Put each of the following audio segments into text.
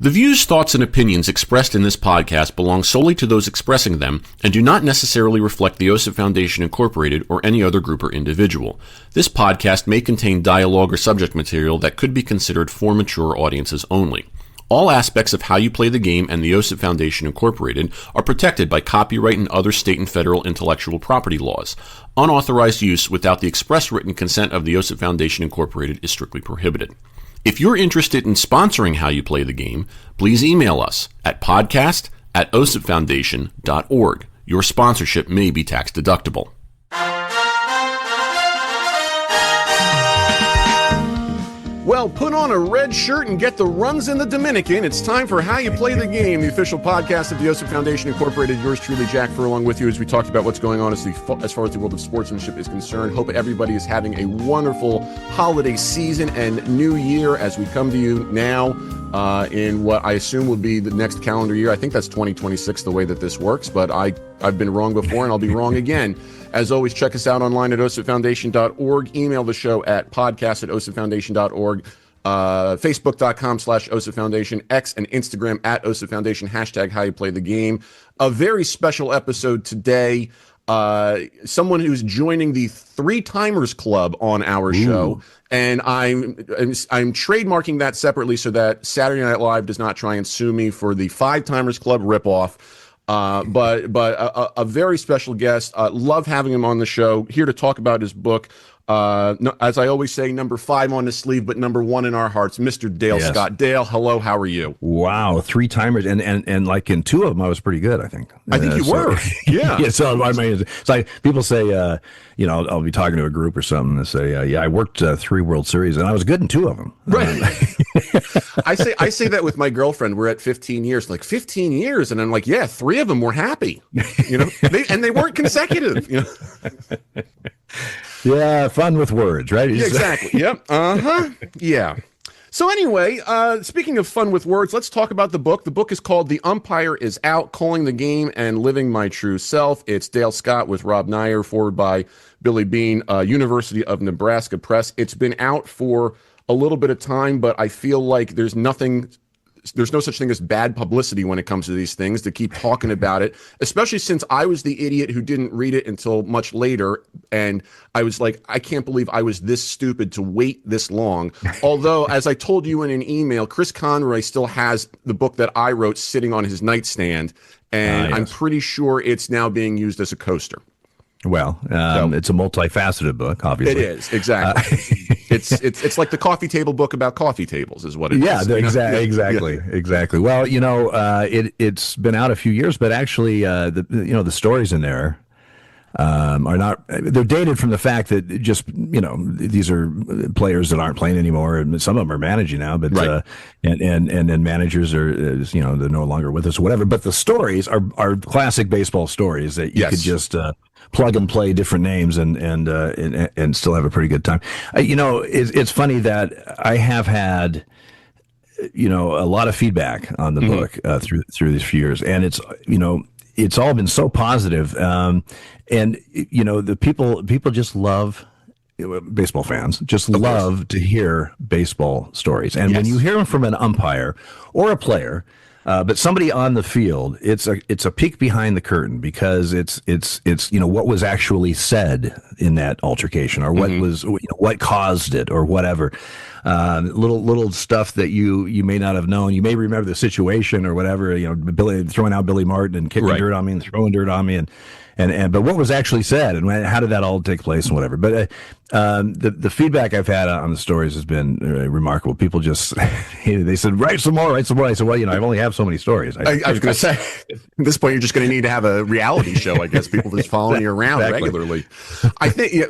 The views, thoughts, and opinions expressed in this podcast belong solely to those expressing them and do not necessarily reflect the OSIP Foundation Incorporated or any other group or individual. This podcast may contain dialogue or subject material that could be considered for mature audiences only. All aspects of how you play the game and the OSIP Foundation Incorporated are protected by copyright and other state and federal intellectual property laws. Unauthorized use without the express written consent of the OSIP Foundation Incorporated is strictly prohibited. If you're interested in sponsoring How You Play the Game, please email us at podcast@osipfoundation.org. Your sponsorship may be tax deductible. Well, put on a red shirt and get the runs in the Dominican. It's time for How You Play the Game, the official podcast of the OSIP Foundation Incorporated. Yours truly, Jack Furlong, with you as we talked about what's going on as far as the world of sportsmanship is concerned. Hope everybody is having a wonderful holiday season and new year as we come to you now in what I assume will be the next calendar year. I think that's 2026 the way that this works, but I've been wrong before and I'll be wrong again. As always, check us out online at osipfoundation.org. Email the show at podcast@osipfoundation.org. Facebook.com/OSIPFoundation, X and Instagram at OSIP Foundation, hashtag How You Play the Game. A very special episode today. Someone who's joining the Three Timers Club on our show. And I'm trademarking that separately so that Saturday Night Live does not try and sue me for the Five Timers Club ripoff. But a very special guest. Love having him on the show, here to talk about his book. As I always say, number 5 on the sleeve, but number 1 in our hearts, Mr. Dale Scott. Dale, hello, how are you? Wow, 3 timers, and like in 2 of them, I was pretty good, I think. I think you were, yeah. Yeah. So I mean, it's like people say, I'll be talking to a group or something and say, I worked 3 World Series, and I was good in 2 of them. Right. I say that with my girlfriend. We're at 15 years, like 15 years, and I'm like, yeah, 3 of them were happy, they weren't consecutive, Yeah, fun with words, right? Yeah, exactly. Yep. Yeah. So anyway, speaking of fun with words, let's talk about the book. The book is called The Umpire Is Out, Calling the Game and Living My True Self. It's Dale Scott with Rob Nyer, forward by Billy Bean, University of Nebraska Press. It's been out for a little bit of time, but I feel like there's no such thing as bad publicity when it comes to these things, to keep talking about it, especially since I was the idiot who didn't read it until much later. And I was like, I can't believe I was this stupid to wait this long. Although, as I told you in an email, Chris Conroy still has the book that I wrote sitting on his nightstand. And yes. I'm pretty sure it's now being used as a coaster. Well, it's a multifaceted book, obviously. It is, exactly. It's like the coffee table book about coffee tables, is what it is. Yeah, exactly. Well, it's been out a few years, but actually, the stories in there are not. They're dated from the fact that just these are players that aren't playing anymore, and some of them are managing now, but right. And then managers are they're no longer with us, or whatever. But the stories are classic baseball stories that you could just plug and play different names and still have a pretty good time. It's funny that I have had a lot of feedback on the book through these few years, and it's all been so positive. And the people just love, baseball fans just love to hear baseball stories. And when you hear them from an umpire or a player, but somebody on the field, it's a peek behind the curtain, because it's what was actually said in that altercation, or what caused it, or whatever. Little stuff that you may not have known. You may remember the situation or whatever. Billy throwing out Billy Martin and kicking dirt on me and throwing dirt on me, but what was actually said, and how did that all take place and whatever. But the feedback I've had on the stories has been remarkable. People just they said, write some more. I said, well, I only have so many stories. I was going to say, at this point, you're just going to need to have a reality show, I guess. People just following you around regularly. I think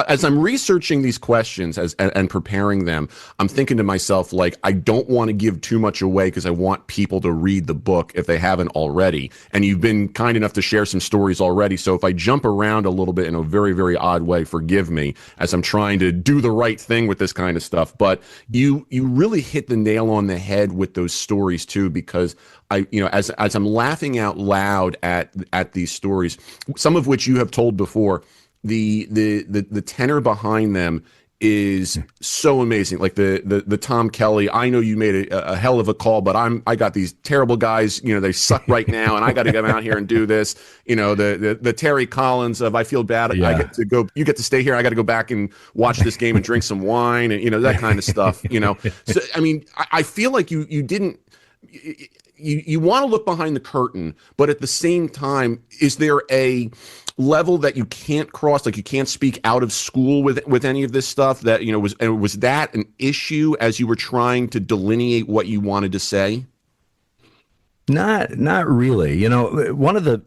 as I'm researching these questions and preparing them, I'm thinking to myself, like, I don't want to give too much away, because I want people to read the book if they haven't already. And you've been kind enough to share some stories already. So if I jump around a little bit in a very, very odd way, forgive me, as I'm trying to do the right thing with this kind of stuff. But you really hit the nail on the head with those stories too, because as I'm laughing out loud at these stories, some of which you have told before, the tenor behind them is so amazing. Like the Tom Kelly, I know you made a hell of a call, but I got these terrible guys, they suck right now, and I got to come out here and do this. The Terry Collins of I feel bad, I get to go, you get to stay here, I got to go back and watch this game and drink some wine, and that kind of stuff. So I mean, I feel like you didn't. You want to look behind the curtain, but at the same time, is there a level that you can't cross? Like you can't speak out of school with any of this stuff that, was that an issue as you were trying to delineate what you wanted to say? Not really. One of the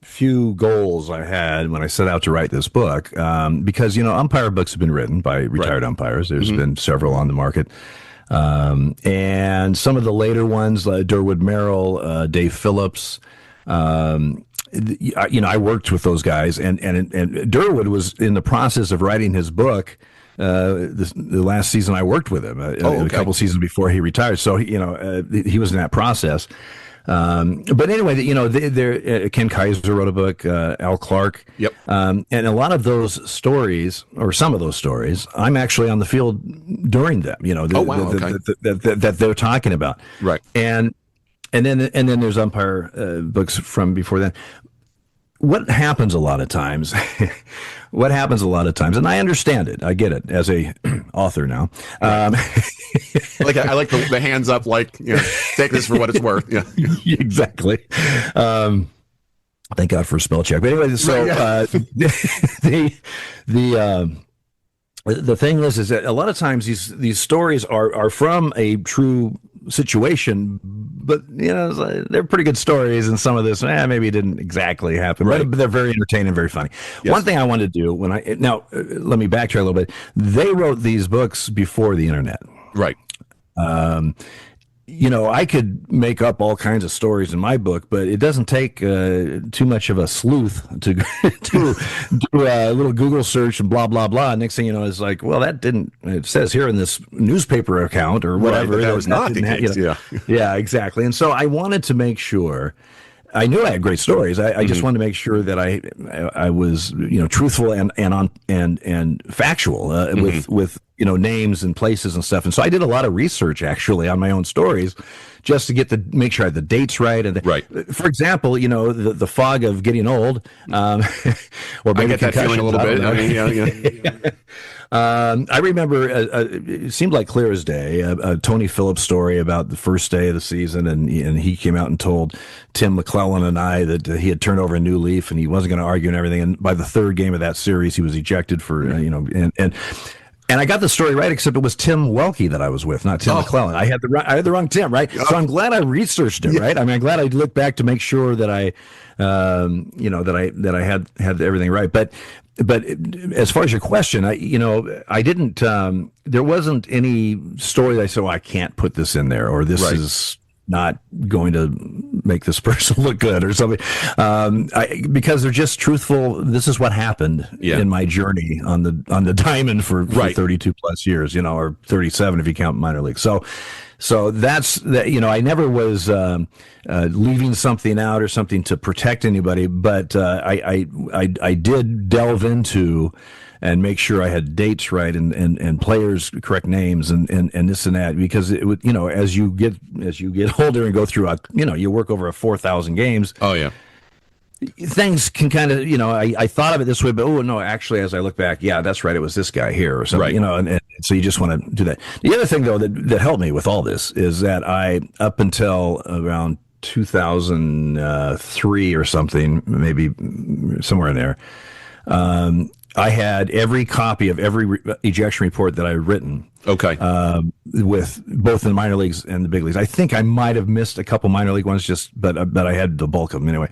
few goals I had when I set out to write this book, because, umpire books have been written by retired umpires. There's been several on the market. And some of the later ones, Durwood Merrill, Dave Phillips, I worked with those guys, and Durwood was in the process of writing his book. The last season I worked with him, a couple seasons before he retired. So he was in that process. But anyway, Ken Kaiser wrote a book, Al Clark. Yep. And a lot of those stories, or some of those stories, I'm actually on the field during them. That they're talking about. Right. And then there's umpire books from before then. What happens a lot of times, and I understand it, I get it as a author now. I like the hands up, take this for what it's worth. Yeah, exactly. Thank God for a spell check. But anyway, so the thing is that a lot of times these stories are from a true situation, but they're pretty good stories, and some of this maybe it didn't exactly happen, but they're very entertaining and very funny. Yes. One thing I wanted to do let me backtrack a little bit. They wrote these books before the internet, right? I could make up all kinds of stories in my book, but it doesn't take too much of a sleuth to do a little Google search and blah, blah, blah. Next thing you know, it's like, well, it says here in this newspaper account or whatever. Right, that was not the case, Yeah, exactly. And so I wanted to make sure. I knew I had great stories. I just wanted to make sure that I was truthful and factual with names and places and stuff. And so I did a lot of research actually on my own stories, just to make sure I had the dates right. And for example, the fog of getting old, or I get that feeling a little bit. I mean, I remember it seemed like clear as day, a Tony Phillips story about the first day of the season, and he came out and told Tim McClellan and I that he had turned over a new leaf and he wasn't going to argue and everything. And by the third game of that series, he was ejected for and I got the story right, except it was Tim Welke that I was with, not Tim McClellan. I had the wrong Tim, right? So I'm glad I researched it, right? I mean, I'm glad I looked back to make sure that I had everything right. But as far as your question, I didn't. There wasn't any story that I said, "Oh, I can't put this in there," or "This is not going to make this person look good," or something. Because they're just truthful. This is what happened in my journey on the diamond for 32 plus years, or 37 if you count minor league. So that's that. I never was leaving something out or something to protect anybody, but I did delve into and make sure I had dates right and players correct names and this and that, because it would, as you get older and go through you work over 4,000 games. Oh yeah. Things can kind of, I thought of it this way, but no, actually, as I look back, that's right, it was this guy here or something, and so you just want to do that. The other thing, though, that helped me with all this is that up until around 2003 or something, maybe somewhere in there, I had every copy of every ejection report that I had written. Okay. With both in the minor leagues and the big leagues. I think I might have missed a couple minor league ones, but I had the bulk of them anyway.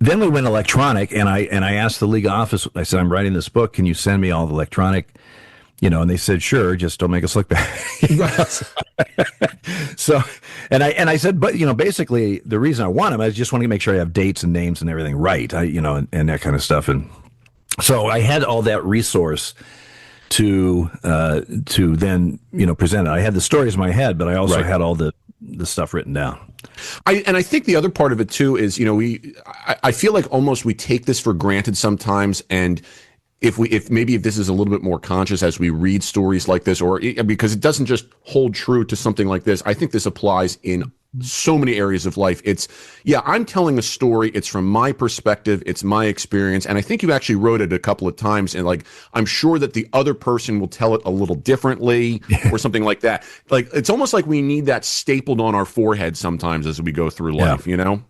Then we went electronic, and I asked the league office. I said, "I'm writing this book. Can you send me all the electronic?" And they said, "Sure. Just don't make us look bad." So, and I said, but basically, the reason I want them, I just want to make sure I have dates and names and everything right. And that kind of stuff. And so I had all that resource to then present it. I had the stories in my head, but I also had all the stuff written down. I think the other part of it too is, I feel like almost we take this for granted sometimes, and if maybe if this is a little bit more conscious as we read stories like this, or because it doesn't just hold true to something like this. I think this applies in so many areas of life. I'm telling a story. It's from my perspective. It's my experience. And I think you actually wrote it a couple of times. And like, I'm sure that the other person will tell it a little differently or something like that. Like, it's almost like we need that stapled on our forehead sometimes as we go through life, you know?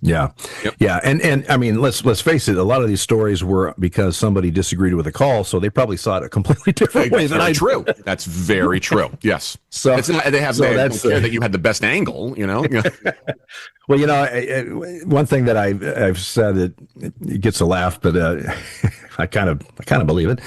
Yeah. Yep. Yeah. And I mean, let's face it, a lot of these stories were because somebody disagreed with a call, so they probably saw it a completely different way than I do. True. That's very true. Yes. So it's not, they don't care that you had the best angle, you know? Well, you know, one thing that I've said that it gets a laugh, but I kind of believe it,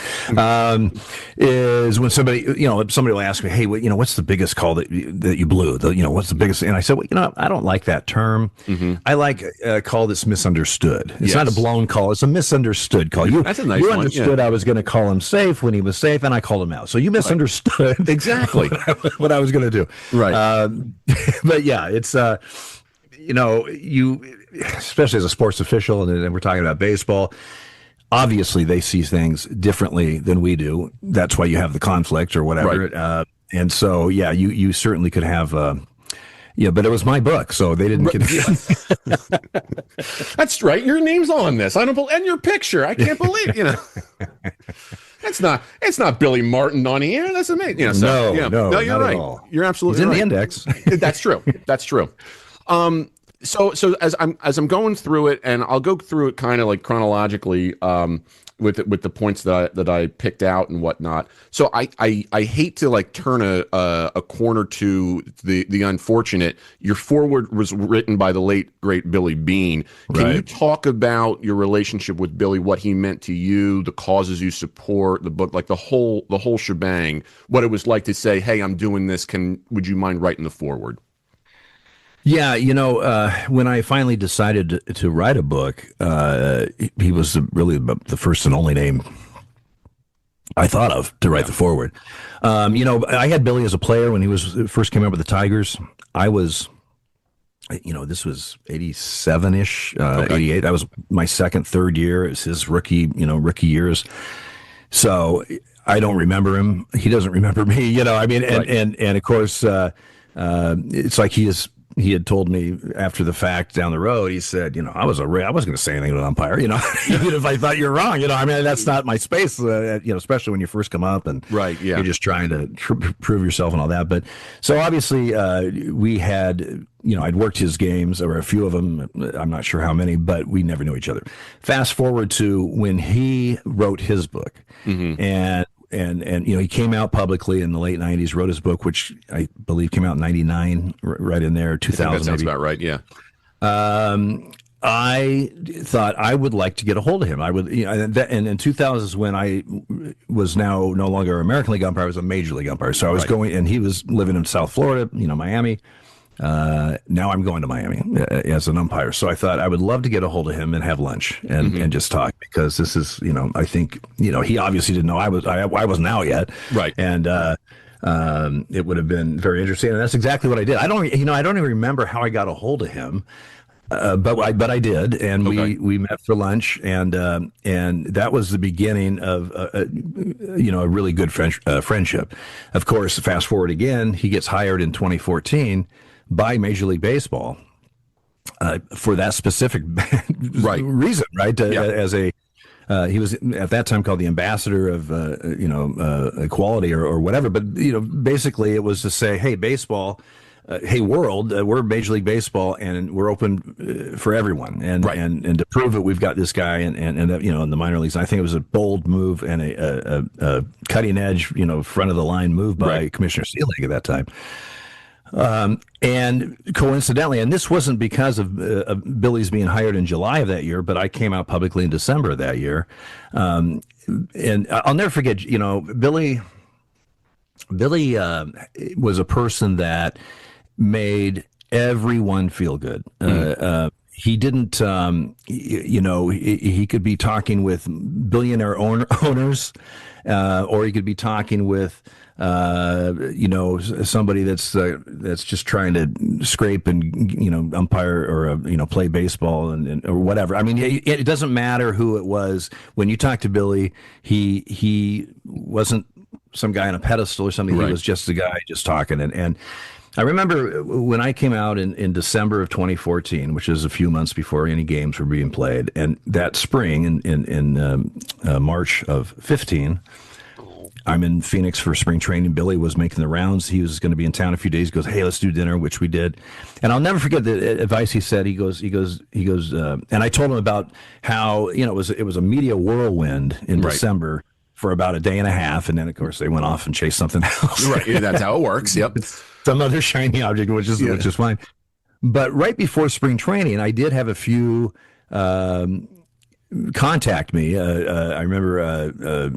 is when somebody will ask me, hey, what's the biggest call that you blew? What's the biggest? And I said, well, I don't like that term. Mm-hmm. I like a call that's misunderstood. It's not a blown call; it's a misunderstood call. That's a nice one. You understood I was going to call him safe when he was safe, and I called him out. So you misunderstood exactly what I was going to do. Right. But yeah, it's. You, especially as a sports official, and we're talking about baseball, obviously they see things differently than we do. That's why you have the conflict or whatever. Right. And so, yeah, you certainly could have, but it was my book, so they didn't get That's right. Your name's on this. And your picture. I can't believe, It's not Billy Martin on here. That's amazing. No, you're right. You're absolutely right. He's in the index. That's true. That's true. So as I'm going through it, and I'll go through it kind of like chronologically, with the points that I picked out and whatnot. So I hate to like turn a corner to the unfortunate. Your foreword was written by the late great Billy Beane. Can you talk about your relationship with Billy, what he meant to you, the causes you support, the book, like the whole shebang, what it was like to say, hey, I'm doing this. Would you mind writing the foreword? Yeah, when I finally decided to write a book, he was really the first and only name I thought of to write the foreword. I had Billy as a player when he first came up with the Tigers. I was, this was 87-ish, 88. That was my third year. It was his rookie years. So I don't remember him. He doesn't remember me, and of course, it's like he had told me after the fact down the road, he said, I wasn't going to say anything to an umpire, even if I thought you're wrong, that's not my space, especially when you first come up and you're just trying to prove yourself and all that. But so obviously we had, I'd worked his games, or a few of them, I'm not sure how many, but we never knew each other. Fast forward to when he wrote his book, and he came out publicly in the late 90s, wrote his book, which I believe came out in 99, right in there, 2000. That sounds about right, yeah. I thought I would like to get a hold of him. I would, and in 2000 is when I was now no longer an American League umpire, I was a Major League umpire. So I was going, and he was living in South Florida, Miami. Now I'm going to Miami as an umpire. So I thought I would love to get a hold of him and have lunch and just talk, because this is, I think, he obviously didn't know I wasn't out yet. Right. And, it would have been very interesting. And that's exactly what I did. I don't even remember how I got a hold of him. But I did, and we met for lunch, and that was the beginning of a really good friendship. Of course, fast forward again, he gets hired in 2014 by Major League Baseball for that specific reason, right? As he was at that time called the ambassador of equality or whatever, but basically it was to say, hey, baseball. Hey, world, we're Major League Baseball, and we're open for everyone. And to prove it, we've got this guy and in the minor leagues. I think it was a bold move and a cutting edge, front of the line move by Commissioner Seelig at that time. And coincidentally, and this wasn't because of Billy's being hired in July of that year, but I came out publicly in December of that year. And I'll never forget, Billy was a person that made everyone feel good. he didn't, he could be talking with billionaire owners, or he could be talking with, somebody that's just trying to scrape and, umpire or, play baseball or whatever. I mean, it doesn't matter who it was. When you talk to Billy, he wasn't some guy on a pedestal or something. Right. He was just a guy just talking. And I remember when I came out in December of 2014, which is a few months before any games were being played, and that spring in March of 15, I'm in Phoenix for spring training. Billy was making the rounds. He was going to be in town a few days. He goes, "Hey, let's do dinner," which we did. And I'll never forget the advice he said. He goes, and I told him about how, it was a media whirlwind in December for about a day and a half. And then, of course, they went off and chased something else. Right. Yeah, that's how it works. Yep. Some other shiny object, which is fine. But right before spring training, I did have a few contact me. I remember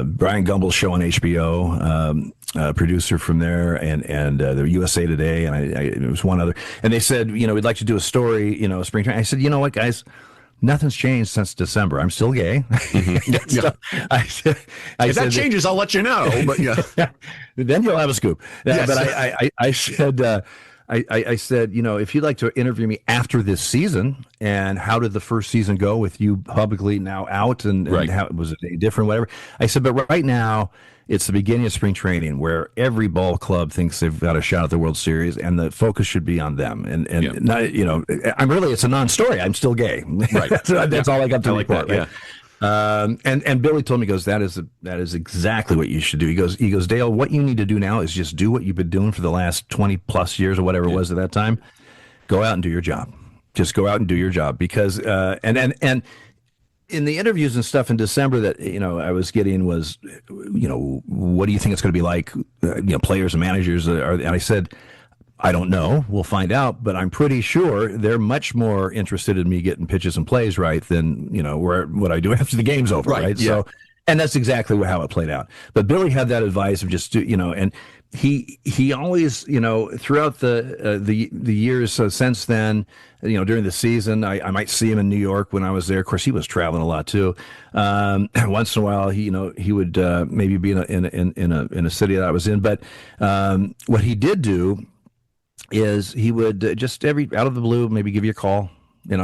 Brian Gumbel's show on HBO, producer from there, and the USA Today, and it was one other. And they said, we'd like to do a story, spring training. I said, you know what, guys? Nothing's changed since December. I'm still gay. Mm-hmm. I said, if that changes, I'll let you know. But then you'll have a scoop. Yes. But I said, I said, if you'd like to interview me after this season, and how did the first season go with you publicly now out, and how was it different, whatever. I said, but right now it's the beginning of spring training where every ball club thinks they've got a shot at the World Series, and the focus should be on them. And not, it's a non-story. I'm still gay. Right. that's all I got to report. That, yeah. And Billy told me, he goes, that is exactly what you should do. He goes, Dale, what you need to do now is just do what you've been doing for the last 20 plus years or whatever it was at that time. Go out and do your job. Just go out and do your job, because and in the interviews and stuff in December that I was getting was, what do you think it's going to be like? Players and managers and I said, I don't know. We'll find out, but I'm pretty sure they're much more interested in me getting pitches and plays right than what I do after the game's over, right? Yeah. So, and that's exactly how it played out. But Billy had that advice of just and he always throughout the years since then, during the season, I might see him in New York when I was there. Of course, he was traveling a lot too. Once in a while, he would maybe be in a city that I was in. But what he did do is he would just out of the blue maybe give you a call,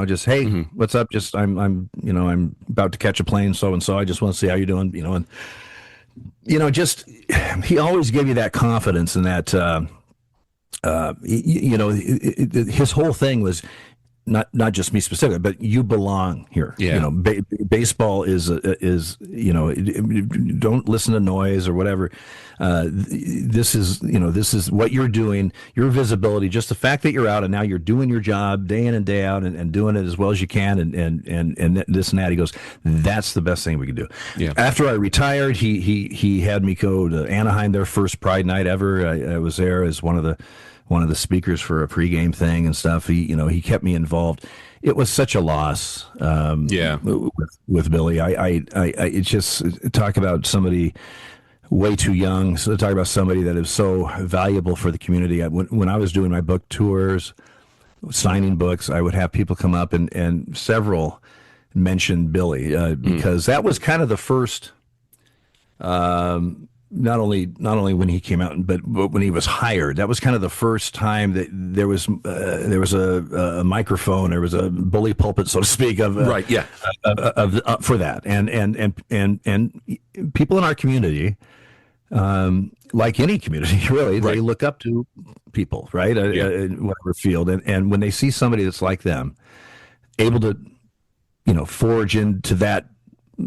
just, hey, what's up? Just I'm about to catch a plane, so and so. I just want to see how you're doing, and just he always gave you that confidence, and that his whole thing was not just me specifically, but you belong here. Yeah. Baseball is don't listen to noise or whatever. This is what you're doing, your visibility, just the fact that you're out and now you're doing your job day in and day out and doing it as well as you can. And this and that. He goes, that's the best thing we can do. Yeah. After I retired, he had me go to Anaheim, their first Pride night ever. I was there as one of the speakers for a pregame thing and stuff. He kept me involved. It was such a loss. With Billy, I just talk about somebody way too young. So talk about somebody that is so valuable for the community. When I was doing my book tours, signing books, I would have people come up and several mentioned Billy because that was kind of the first. Not only when he came out, but when he was hired, that was kind of the first time that there was a microphone, there was a bully pulpit, so to speak, of for that, and people in our community, like any community, really, they look up to people, right, in whatever field, and when they see somebody that's like them, able to, forge into that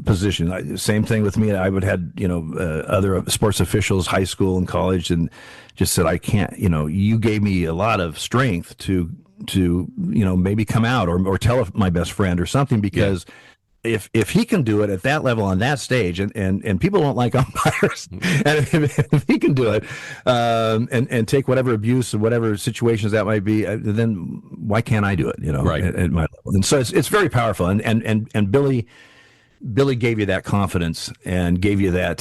position. Same thing with me. I would had other sports officials, high school and college, and just said, I can't. You gave me a lot of strength to maybe come out or tell my best friend or something, because if he can do it at that level on that stage, and people don't like umpires, and if he can do it and take whatever abuse or whatever situations that might be, then why can't I do it? At my level. And so it's very powerful. And Billy gave you that confidence and gave you that,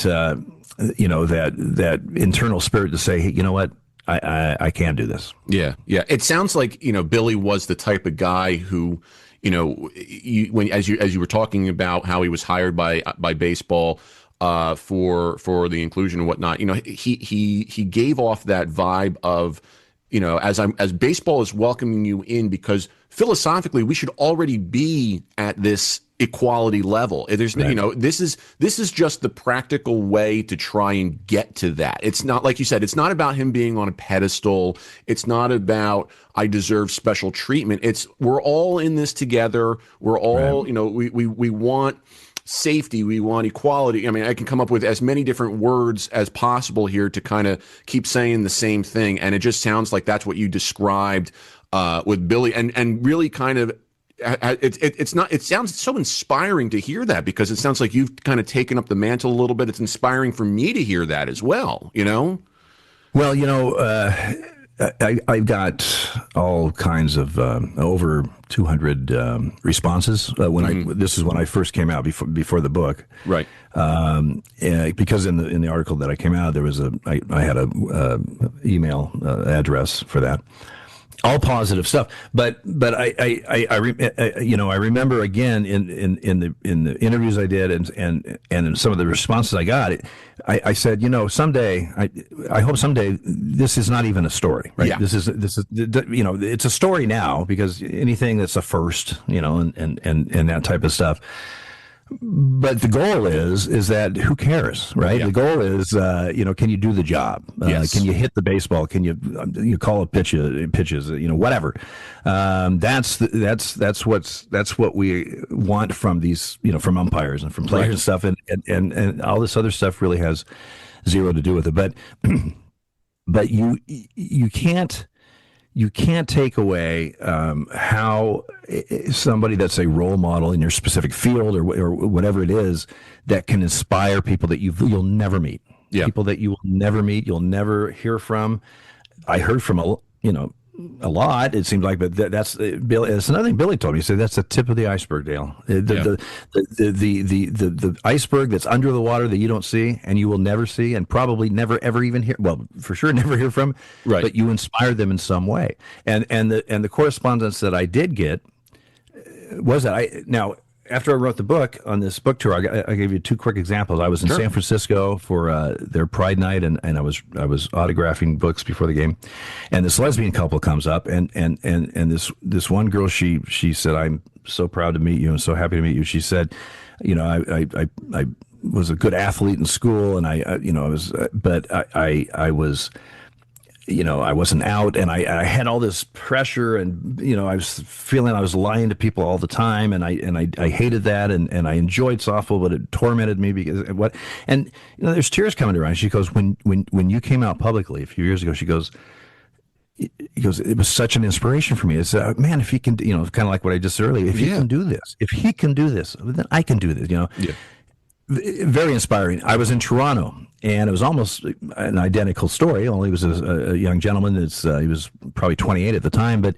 that internal spirit to say, hey, you know what? I can't do this. Yeah, yeah. It sounds like, Billy was the type of guy who, as you were talking about how he was hired by baseball for the inclusion and whatnot, he gave off that vibe of, as baseball is welcoming you in, because philosophically we should already be at this equality level. There's Right. this is just the practical way to try and get to that. It's not, like you said, it's not about him being on a pedestal. It's not about I deserve special treatment. It's we're all in this together. We're all, Right. we want safety, we want equality. I mean, I can come up with as many different words as possible here to kind of keep saying the same thing, and it just sounds like that's what you described with Billy, and really kind of it's not. It sounds so inspiring to hear that, because it sounds like you've kind of taken up the mantle a little bit. It's inspiring for me to hear that as well. Well, I got all kinds of over 200 responses this is when I first came out before the book. Right. Because in the article that I came out, there was I had a email address for that. All positive stuff, but I remember again in the interviews I did and in some of the responses I got, I said, someday I hope someday this is not even a story, right? Yeah. This is it's a story now, because anything that's a first, and that type of stuff. But the goal is that who cares, right? Yeah. The goal is, can you do the job? Yes. Can you hit the baseball? Can you call it pitches? Whatever. That's what we want from these, from umpires and from players Right. and stuff, and all this other stuff really has zero to do with it. But you can't take away how somebody that's a role model in your specific field or whatever it is that can inspire people that you'll never meet. Yeah. People that you will never meet, you'll never hear from. I heard from a lot, it seems like, but that's Billy. It's another thing Billy told me. He said that's the tip of the iceberg, Dale. The iceberg that's under the water that you don't see and you will never see and probably never ever even hear. Well, for sure, never hear from. Right. But you inspire them in some way. And the correspondence that I did get was that now. After I wrote the book on this book tour, I gave you two quick examples. I was in Sure. San Francisco for their Pride Night, and I was autographing books before the game. And this lesbian couple comes up, and this one girl, she said, "I'm so proud to meet you and so happy to meet you." She said, I was a good athlete in school, and I was, but I was. I wasn't out, and I had all this pressure, and I was feeling I was lying to people all the time, and I hated that, and I enjoyed softball, but it tormented me because there's tears coming to her eyes. She goes, when you came out publicly a few years ago, she goes, it was such an inspiration for me. It's man, if he can, kind of like what I just said earlier, if he can do this, then I can do this. Yeah. Very inspiring. I was in Toronto, and it was almost an identical story. Only he was a young gentleman. He was probably 28 at the time, but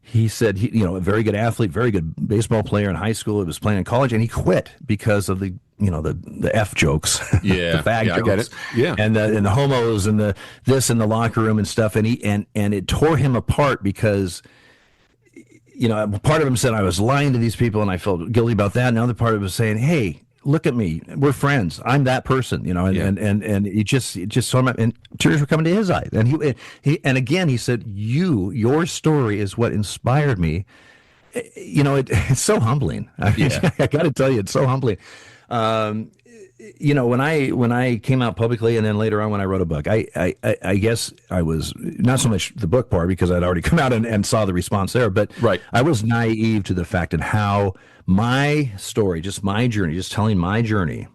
he said a very good athlete, very good baseball player in high school. He was playing in college, and he quit because of the F jokes, Yeah. the fag Yeah, I jokes, get it. Yeah. and the homos and the this in the locker room and stuff, and it tore him apart because. Part of him said I was lying to these people, and I felt guilty about that. And the other part of him was saying, "Hey, look at me. We're friends. I'm that person." And he just saw him, and tears were coming to his eyes. And he said, your story is what inspired me. It's so humbling. I got to tell you, it's so humbling. When I came out publicly, and then later on when I wrote a book, I guess I was not so much the book part because I'd already come out and saw the response there, but Right. I was naive to the fact and how my story, just my journey, just telling my journey,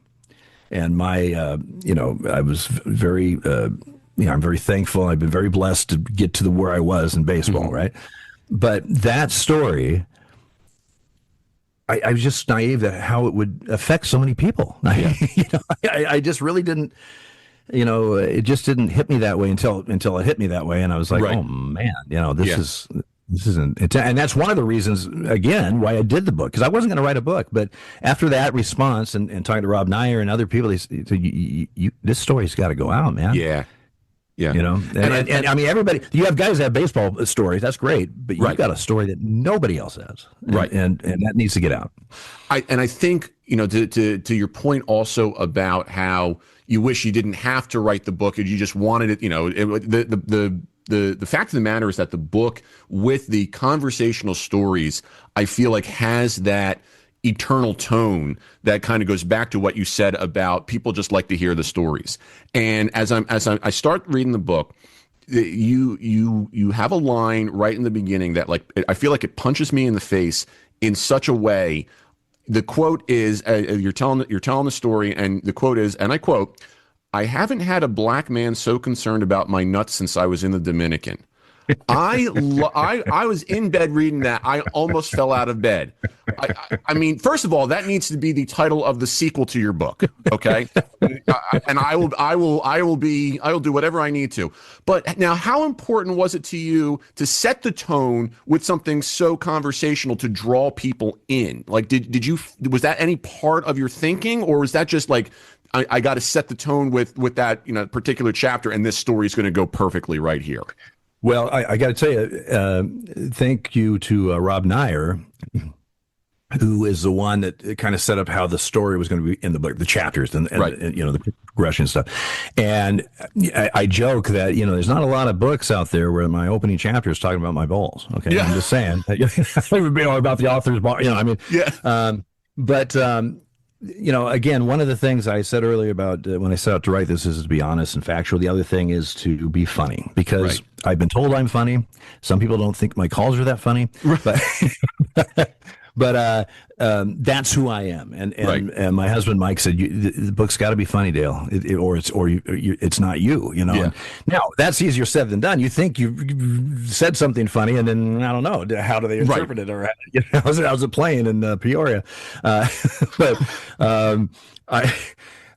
and my I was very I'm very thankful. I've been very blessed to get to where I was in baseball, right? But that story. I was just naive that how it would affect so many people. I just really didn't, it just didn't hit me that way until it hit me that way, and I was like, Right. oh man, this isn't, and that's one of the reasons again why I did the book, because I wasn't going to write a book, but after that response and talking to Rob Nyer and other people, they said, this story's got to go out, man. Yeah. Yeah. You know, and I mean, everybody, you have guys that have baseball stories. That's great. But you've got a story that nobody else has. Right. And that needs to get out. I think, you know, to your point also about how you wish you didn't have to write the book and you just wanted it, you know, the fact of the matter is that the book with the conversational stories, I feel like has that eternal tone that kind of goes back to what you said about people just like to hear the stories. And as I start reading the book, you have a line right in the beginning that, like, I feel like it punches me in the face in such a way. The quote is, you're telling the story, and the quote is, and I quote, "I haven't had a black man so concerned about my nuts since I was in the Dominican." I was in bed reading that. I almost fell out of bed. I mean, first of all, that needs to be the title of the sequel to your book, okay? And I will do whatever I need to. But now, how important was it to you to set the tone with something so conversational to draw people in? Like, was that any part of your thinking, or was that just like, I got to set the tone with that, you know, particular chapter, and this story is going to go perfectly right here? Well, I got to tell you, thank you to Rob Nyer, who is the one that kind of set up how the story was going to be in the book, the chapters and you know, the progression stuff. And I joke that, you know, there's not a lot of books out there where my opening chapter is talking about my balls. Okay, yeah. I'm just saying, you know, about the author's ball. You know, I mean, yeah. You know, again, one of the things I said earlier about when I set out to write this is to be honest and factual. The other thing is to be funny, because I've been told I'm funny. Some people don't think my calls are that funny, but that's who I am. And my husband Mike said, the book's got to be funny, Dale, it's not you. You know. Yeah. Now that's easier said than done. You think you've said something funny, and then I don't know, how do they interpret it? Or, you know, I was playing in Peoria, but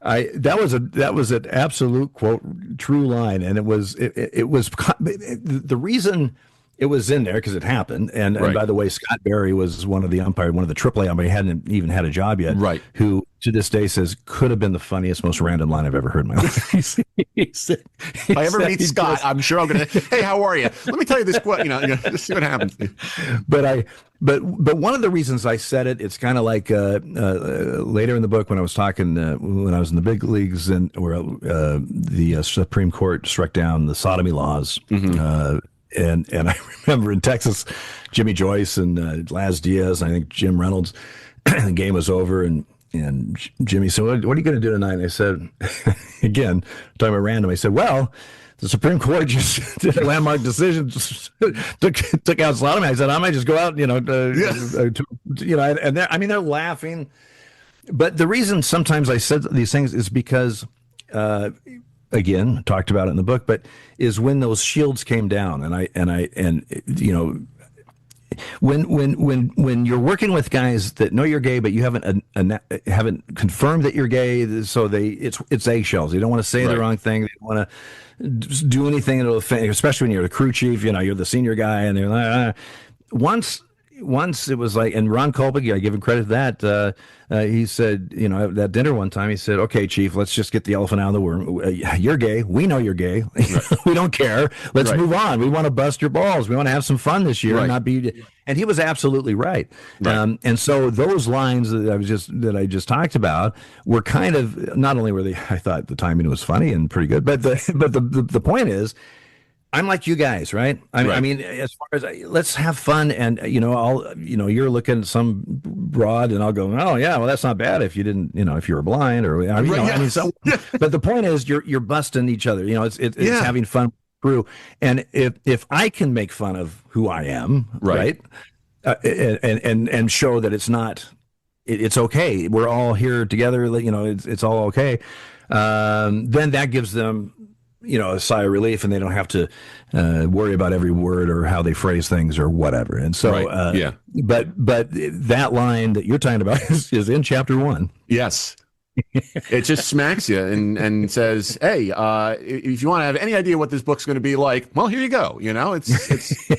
that was an absolute quote, true line, and it was the reason it was in there because it happened. And by the way, Scott Barry was one of the umpires, one of the AAA umpires. He hadn't even had a job yet. Right. Who to this day says could have been the funniest, most random line I've ever heard in my life. If I ever meet Scott, I'm sure I'm gonna. Hey, how are you? Let me tell you this quote. You know, just see what happens. But one of the reasons I said it, it's kind of like later in the book when I was talking when I was in the big leagues and where the Supreme Court struck down the sodomy laws. Mm-hmm. And I remember in Texas, Jimmy Joyce and Laz Diaz, I think Jim Reynolds, the game was over, and Jimmy said, what are you going to do tonight? And I said, again, talking about random, I said, well, the Supreme Court just did a landmark decision, took out sodomy. I said, I might just go out, you know, and they're laughing. But the reason sometimes I said these things is because, again, talked about it in the book, but is when those shields came down, and you know, when you're working with guys that know you're gay, but you haven't confirmed that you're gay, so it's eggshells. They don't want to say the wrong thing. They don't want to do anything that'll offend, especially when you're the crew chief. You know, you're the senior guy, and they're like, Once it was like, and Ron Kolpik, I give him credit for that. He said, you know, at that dinner one time, he said, "Okay, Chief, let's just get the elephant out of the room. You're gay. We know you're gay. We don't care. Let's move on. We want to bust your balls. We want to have some fun this year and not be." And he was absolutely right. And so those lines that I just talked about were kind of, not only were they, I thought the timing was funny and pretty good, but the point is, I'm like you guys, right? I mean, as far as let's have fun, and you know, you're looking at some broad, and I'll go, oh yeah, well that's not bad if you didn't, you know, if you were blind or but the point is, you're busting each other. You know, it's having fun through, and if I can make fun of who I am, right, and show that it's not, it's okay. We're all here together. You know, it's all okay. Then that gives them, you know, a sigh of relief, and they don't have to worry about every word or how they phrase things or whatever. And so, but that line that you're talking about is in chapter 1. Yes. It just smacks you and says, hey, if you want to have any idea what this book's going to be like, well, here you go. You know, it's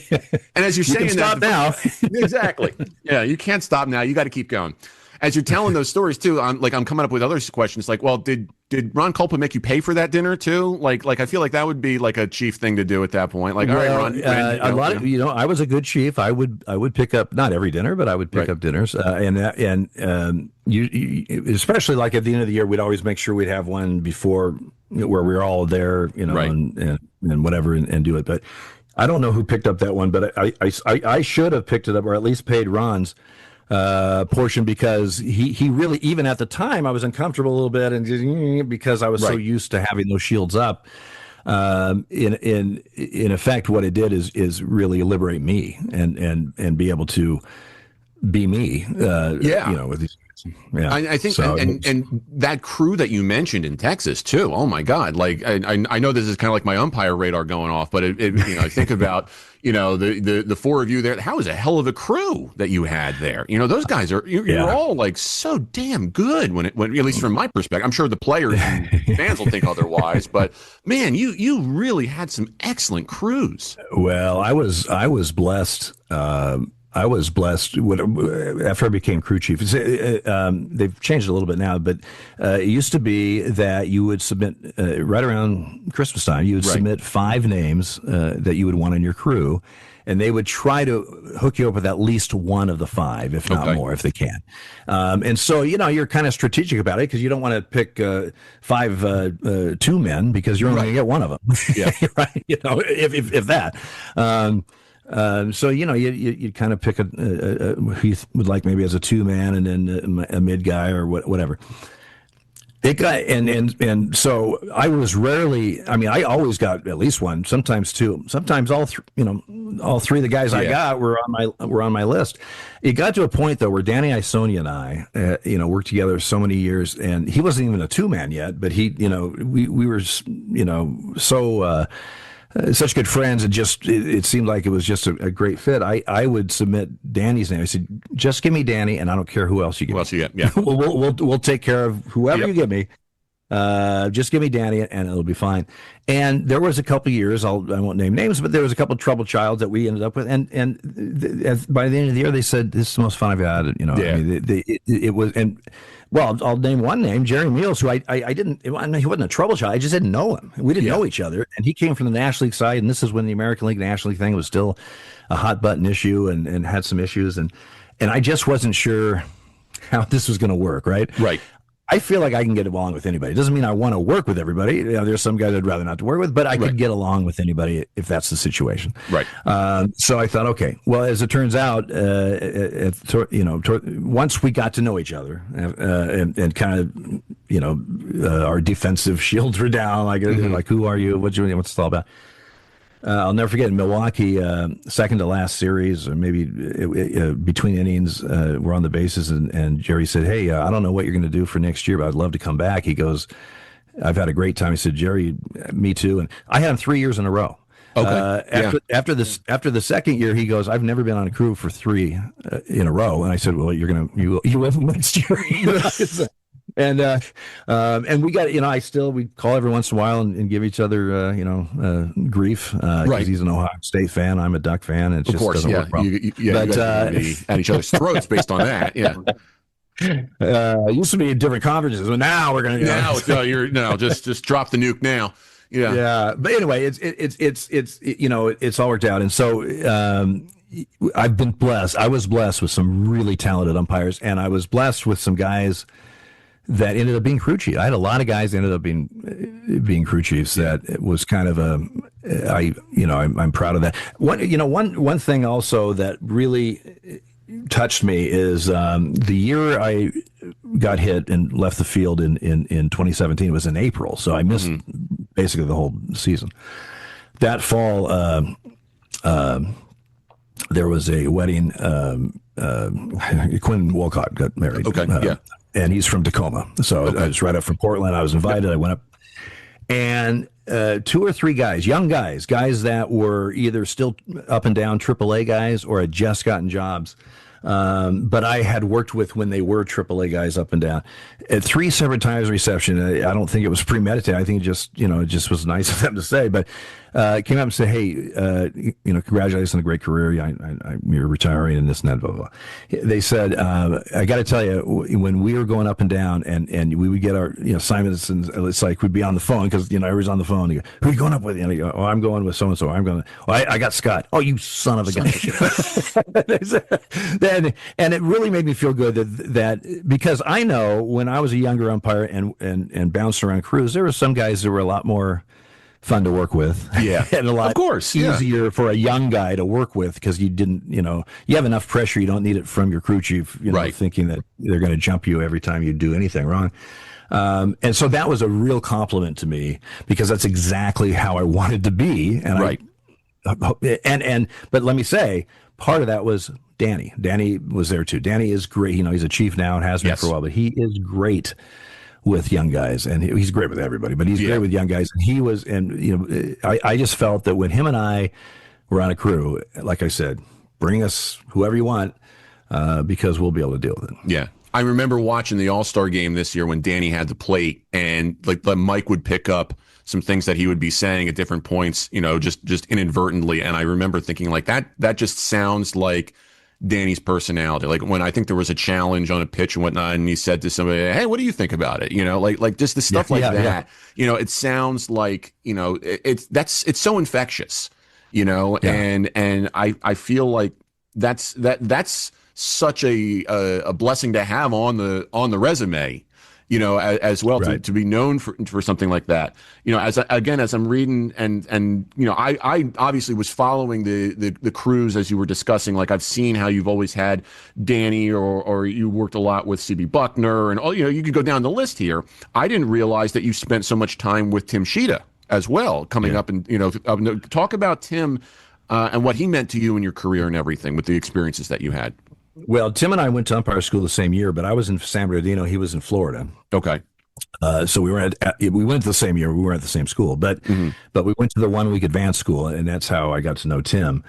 and as you're saying, stop now. Exactly. Yeah, you can't stop now. You got to keep going. as you're telling those stories too, I'm coming up with other questions like, well, did Ron Culpa make you pay for that dinner too? Like I feel like that would be like a chief thing to do at that point. Like, all right, Ron, a lot of I was a good chief. I would pick up not every dinner, but I would pick up dinners, you especially like at the end of the year, we'd always make sure we'd have one before where we were all there, and whatever, and do it. But I don't know who picked up that one, but I should have picked it up, or at least paid Ron's portion, because he really, even at the time, I was uncomfortable a little bit, and because I was so used to having those shields up. In effect, what it did is really liberate me and be able to be me. With these. Yeah, I think, so, and that crew that you mentioned in Texas too. Oh my God! Like I know this is kind of like my umpire radar going off, but I think about the four of you there. That was a hell of a crew that you had there. Those guys you're all like so damn good when at least from my perspective. I'm sure the players and fans will think otherwise, but man, you really had some excellent crews. Well, I was blessed. I was blessed after I became crew chief. They've changed a little bit now, but it used to be that you would submit right around Christmas time. You would submit 5 names that you would want on your crew, and they would try to hook you up with at least one of the 5, if not more, if they can. And so, you're kind of strategic about it because you don't want to pick 5 two men because you're only going to get one of them. Yeah, right. If that. So you kind of pick who you would like maybe as a 2-man, and then a mid guy or whatever. It got and so I was rarely. I mean, I always got at least one, sometimes 2, sometimes all 3. All 3 of the guys I got were on my list. It got to a point though where Danny Isonia and I, worked together so many years, and he wasn't even a 2-man yet, but he, we were, so. Such good friends, and it seemed like it was just a great fit. I would submit Danny's name. I said, just give me Danny, and I don't care who else you get. Who else you get? Yeah, we'll take care of whoever you give me. Just give me Danny, and it'll be fine. And there was a couple of years, I won't name names, but there was a couple of troubled childs that we ended up with. And by the end of the year, they said, "This is the most fun I've had." I mean, it was. And well, I'll name one name, Jerry Meals, who I didn't. He wasn't a troubled child. I just didn't know him. We didn't know each other, and he came from the National League side. And this is when the American League National League thing was still a hot button issue, and had some issues, and I just wasn't sure how this was going to work. Right. I feel like I can get along with anybody. It doesn't mean I want to work with everybody. There's some guys I'd rather not to work with, but I could get along with anybody if that's the situation. Right. So I thought, okay. Well, as it turns out, once we got to know each other, and kind of, our defensive shields were down. Like who are you? What's it all about? I'll never forget in Milwaukee, second to last series, or maybe between innings, we're on the bases, and Jerry said, "Hey, I don't know what you're going to do for next year, but I'd love to come back." He goes, "I've had a great time." He said, "Jerry, me too." And I had him 3 years in a row. Okay. After the second year, he goes, "I've never been on a crew for 3 in a row." And I said, "Well, you will next year." And we got, we call every once in a while and give each other, grief, because he's an Ohio State fan. I'm a Duck fan. And it just doesn't work well. But, you guys be at each other's throats based on that. Yeah. It used to be in different conferences, but now we're going to, just drop the nuke now. Yeah. Yeah. But anyway, it's all worked out. And so, I've been blessed. I was blessed with some really talented umpires, and I was blessed with some guys that ended up being crew chiefs. I had a lot of guys that ended up being crew chiefs. That it was kind of I'm proud of that. One thing also that really touched me is the year I got hit and left the field in 2017 was in April, so I missed basically the whole season. That fall, there was a wedding. Quinn Wolcott got married. Okay, and he's from Tacoma. So I was right up from Portland. I was invited. I went up. And 2 or 3 guys, young guys that were either still up and down AAA guys or had just gotten jobs, But I had worked with when they were AAA guys up and down. At 3 separate times reception, I don't think it was premeditated. I think it just was nice of them to say. But came up and said, "Hey, congratulations on a great career. You're retiring and this and that, blah, blah, blah." They said, "I got to tell you, when we were going up and down, and we would get our assignments, and it's like we'd be on the phone because everyone's on the phone. You go, who are you going up with? And you go, oh, I'm going with so and so. I'm going. Well, I got Scott. Oh, you son of a gun." And it really made me feel good that because I know when I was a younger umpire and bounced around crews, there were some guys that were a lot more fun to work with. Yeah. And a lot of course, easier for a young guy to work with because you didn't, you have enough pressure. You don't need it from your crew chief, right, thinking that they're going to jump you every time you do anything wrong. And so that was a real compliment to me because that's exactly how I wanted to be. And right. But let me say, part of that was Danny. Danny was there too. Danny is great. He's a chief now and has been for a while, but he is great with young guys, and he's great with everybody, but he's great with young guys. And he was, and I just felt that when him and I were on a crew, like I said, bring us whoever you want, because we'll be able to deal with it. Yeah. I remember watching the All-Star game this year when Danny had the plate, and like the Mike would pick up some things that he would be saying at different points, just inadvertently. And I remember thinking like that just sounds like Danny's personality. Like when I think there was a challenge on a pitch and whatnot, and he said to somebody, "Hey, what do you think about it?" Like just the stuff that. Yeah. It sounds like it's so infectious. And I feel like that's such a blessing to have on the resume. As well, right, to be known for something like that. As I'm reading and I obviously was following the crews as you were discussing. Like I've seen how you've always had Danny or you worked a lot with CB Buckner and you could go down the list here. I didn't realize that you spent so much time with Tim Sheeta as well coming up, and talk about Tim and what he meant to you in your career and everything with the experiences that you had. Well, Tim and I went to umpire school the same year, but I was in San Bernardino. He was in Florida. Okay. So we went to the same year. We weren't at the same school, but we went to the 1 week advanced school, and that's how I got to know Tim.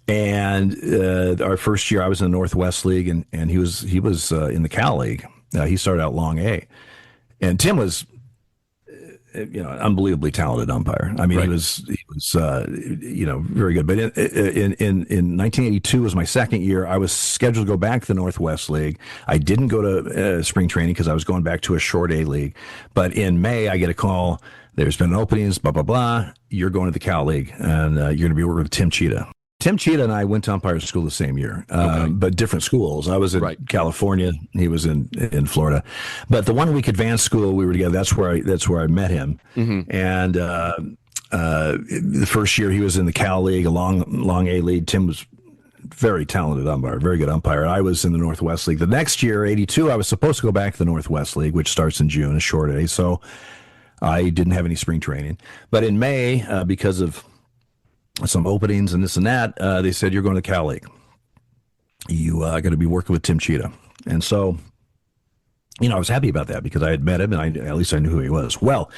And our first year, I was in the Northwest League, and he was in the Cal League. He started out long A, and Tim was an unbelievably talented umpire. I mean, right, he was very good. But in 1982 was my second year. I was scheduled to go back to the Northwest League. I didn't go to spring training because I was going back to a short A league. But in May, I get a call. There's been openings, blah, blah, blah. You're going to the Cal League, and you're going to be working with Tim Cheetah. Tim Cheetah and I went to umpire school the same year, but different schools. I was in California; he was in Florida. But the 1 week advanced school we were together. That's where I met him. And the first year he was in the Cal League, a long A league. Tim was very talented umpire, very good umpire. I was in the Northwest League. The next year, 82, I was supposed to go back to the Northwest League, which starts in June, a short A. So I didn't have any spring training. But in May, because of some openings and this and that, they said, "You're going to the Cal League. You are going to be working with Tim Cheetah." And so, I was happy about that because I had met him and at least I knew who he was. Well,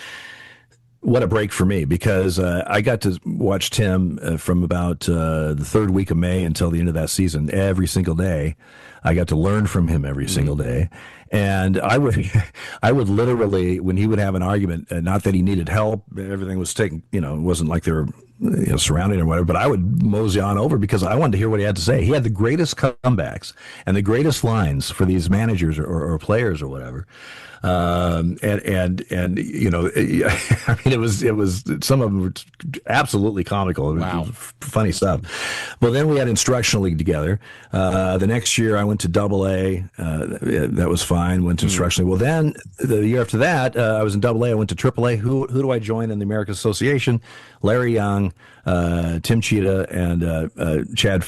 what a break for me because I got to watch Tim from about the third week of May until the end of that season every single day. I got to learn from him every single day. And I would literally, when he would have an argument, not that he needed help, everything was taken, it wasn't like they were surrounding or whatever, but I would mosey on over because I wanted to hear what he had to say. He had the greatest comebacks and the greatest lines for these managers or players or whatever. I mean, it was some of them were absolutely comical. Wow. Funny stuff. Well, then we had instructional league together. The next year I went to Double A. That was fine. Went to instructional. Well, then the year after that, I was in Double A. I went to Triple A. Who do I join in the American Association? Larry Young, Tim Cheetah, and Chad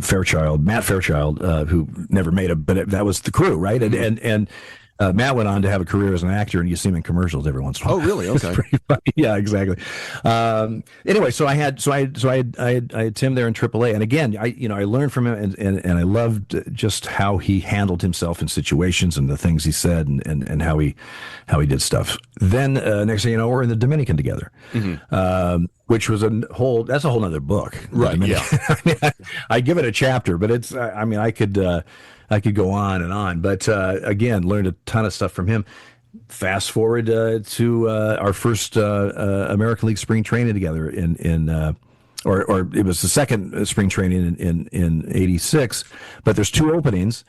Fairchild, Matt Fairchild, who never made it, but that was the crew, right? And Matt went on to have a career as an actor, and you see him in commercials every once in a while. Oh, really? It's Okay. pretty funny. Yeah, exactly. Anyway, so I had Tim there in AAA, and again, I learned from him, and I loved just how he handled himself in situations and the things he said, and how he did stuff. Then next thing you know, we're in the Dominican together, which was that's a whole other book, Right, yeah. I mean, I give it a chapter, but it's I mean, I could go on and on, but again, learned a ton of stuff from him. Fast forward to our first American League spring training together or it was the second spring training in '86. But there's two openings.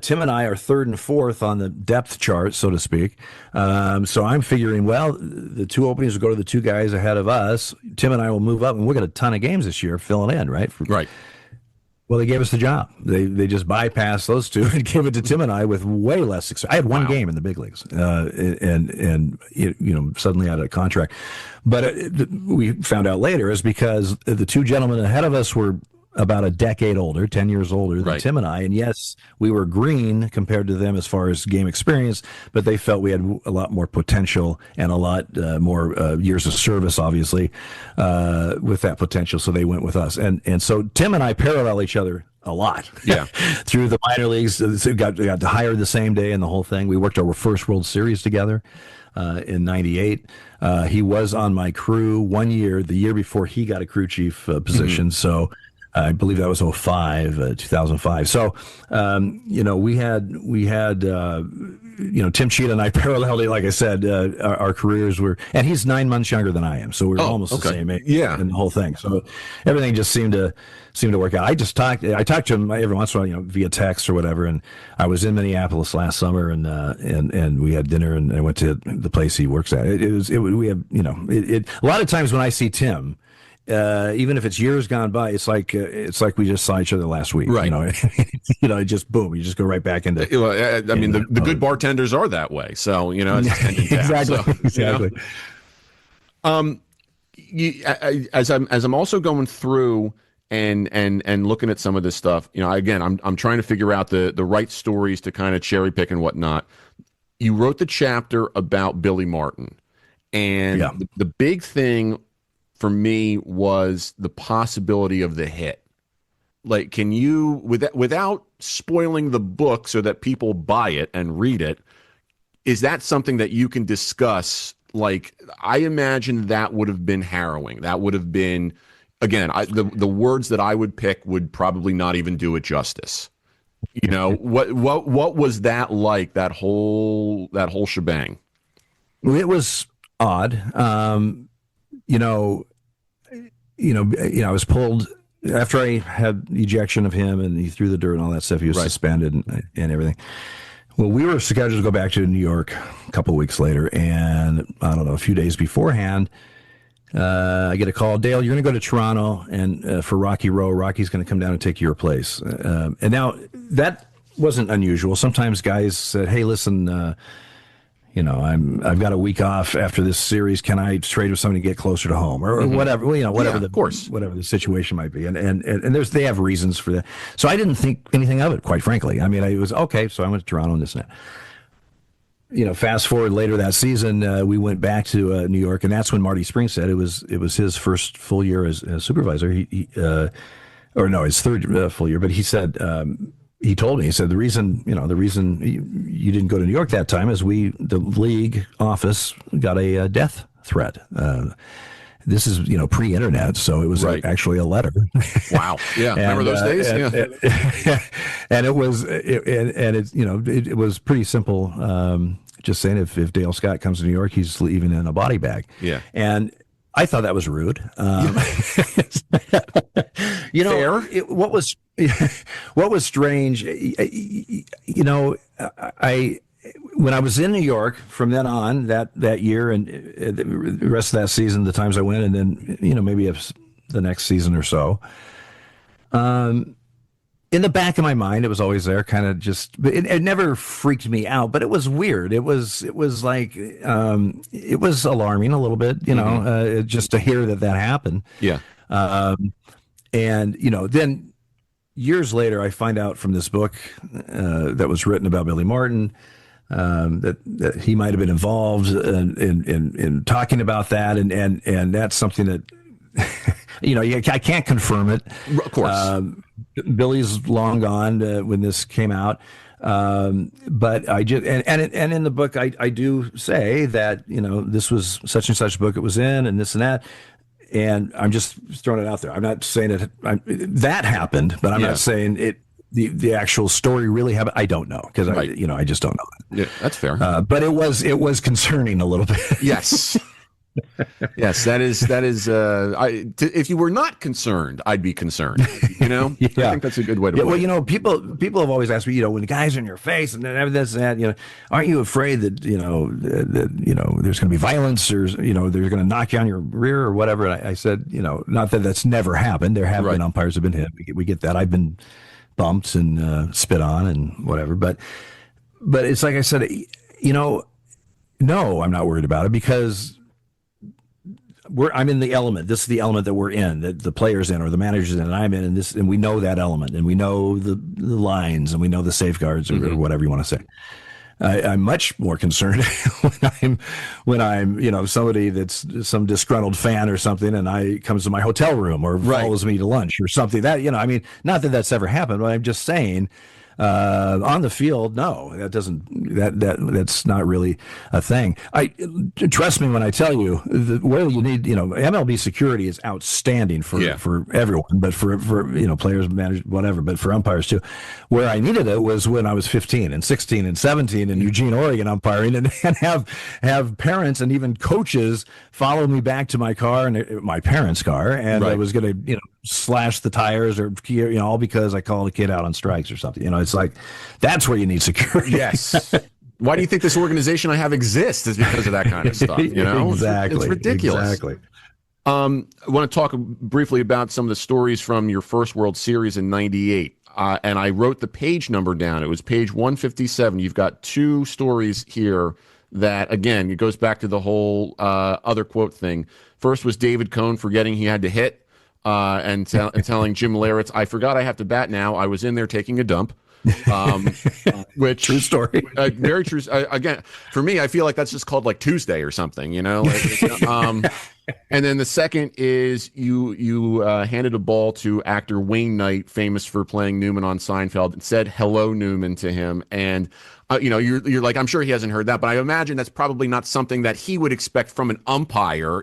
Tim and I are third and fourth on the depth chart, so to speak. So I'm figuring, well, the two openings will go to the two guys ahead of us. Tim and I will move up, and we'll get a ton of games this year filling in, right? Right. Well, they gave us the job. They just bypassed those two and gave it to Tim and I with way less success. I had one game in the big leagues, and suddenly out of contract. But we found out later is because the two gentlemen ahead of us were about a decade older, 10 years older than Tim and I. And yes, we were green compared to them as far as game experience, but they felt we had a lot more potential and a lot more years of service, obviously, with that potential. So they went with us. And so Tim and I parallel each other a lot. Yeah. Through the minor leagues. We got hired the same day and the whole thing. We worked our first World Series together in '98. He was on my crew 1 year, the year before he got a crew chief position. So I believe that was 2005. So, we had Tim Cheetah and I paralleled it. Like I said, our careers were, and he's 9 months younger than I am. So we're almost the same age in the whole thing. So everything just seemed to work out. I talked to him every once in a while, via text or whatever. And I was in Minneapolis last summer and we had dinner and I went to the place he works at. We have, a lot of times when I see Tim, even if it's years gone by, it's like we just saw each other last week. Right. It just boom, you just go right back into. I mean, the good bartenders are that way. So it's exactly. So, exactly. As I'm also going through and looking at some of this stuff, again, I'm trying to figure out the right stories to kind of cherry pick and whatnot. You wrote the chapter about Billy Martin, and the big thing for me was the possibility of the hit. Like, can you, without spoiling the book so that people buy it and read it, is that something that you can discuss? Like, I imagine that would have been harrowing. That would have been, again, the words that I would pick would probably not even do it justice. What was that like? That whole shebang. It was odd. I was pulled after I had ejection of him and he threw the dirt and all that stuff. He was suspended and everything. Well, we were scheduled to go back to New York a couple of weeks later, and I don't know, a few days beforehand, I get a call. Dale, you're going to go to Toronto and for Rocky Row. Rocky's going to come down and take your place. And now that wasn't unusual. Sometimes guys said, "Hey, listen." I've got a week off after this series. Can I trade with somebody to get closer to home or whatever? Whatever the situation might be. And they have reasons for that. So I didn't think anything of it, quite frankly. I mean, it was okay. So I went to Toronto and this and that. Fast forward later that season, we went back to New York, and that's when Marty Springs said it was his first full year as supervisor. His third full year. But he said. He told me, he said, the reason you didn't go to New York that time is the league office got a death threat. This is, pre-internet, so it was actually a letter. Wow. Yeah. Remember those days? And it was pretty simple. Just saying if Dale Scott comes to New York, he's leaving in a body bag. Yeah. And I thought that was rude. Fair. What was strange, when I was in New York from then on that year and the rest of that season, the times I went, and then, maybe the next season or so, in the back of my mind, it was always there, kind of just, it never freaked me out, but it was weird. It was like, it was alarming a little bit, just to hear that happened. Yeah. And, then years later, I find out from this book that was written about Billy Martin that he might have been involved in talking about that, and that's something that I can't confirm it. Of course, Billy's long gone when this came out. But I just and in the book I do say that this was such and such book it was in, and this and that, and I'm just throwing it out there. I'm not saying that happened, but I'm not saying it. The actual story really happened. I don't know because I just don't know. Yeah, that's fair. But it was concerning a little bit. Yes. Yes, that is. If you were not concerned, I'd be concerned. Yeah. I think that's a good way to. Well, people have always asked me, when the guys are in your face and then this and that, aren't you afraid that there's going to be violence or they're going to knock you on your rear or whatever? And I said, not that that's never happened. There have been umpires who've been hit. We get that. I've been bumped and spit on and whatever, but it's like I said, no, I'm not worried about it because I'm in the element. This is the element that we're in, that the player's in or the manager's in, and I'm in, and we know that element, and we know the lines, and we know the safeguards, or whatever you want to say. I'm much more concerned when I'm somebody that's some disgruntled fan or something, and I comes to my hotel room or follows me to lunch or something. That not that that's ever happened, but I'm just saying. On the field, no, that's not really a thing. Trust me when I tell you where you need, MLB security is outstanding for everyone, but for players, managers, whatever, but for umpires too. Where I needed it was when I was 15 and 16 and 17 in Eugene, Oregon, umpiring, and have parents and even coaches follow me back to my car and my parents' car, and I was going to slash the tires or all because I called a kid out on strikes or something. It's like that's where you need security. Yes. Why do you think this organization I have exists? Is because of that kind of stuff. Exactly. It's ridiculous. Exactly. I want to talk briefly about some of the stories from your first World Series in '98. And I wrote the page number down. It was page 157. You've got two stories here that, again, it goes back to the whole other quote thing. First was David Cone forgetting he had to hit. And telling Jim Leyritz, I forgot I have to bat now. I was in there taking a dump. Which true story. Very true. Again, for me, I feel like that's just called like Tuesday or something, And then the second is you handed a ball to actor Wayne Knight, famous for playing Newman on Seinfeld, and said hello Newman to him. And you're like, I'm sure he hasn't heard that, but I imagine that's probably not something that he would expect from an umpire,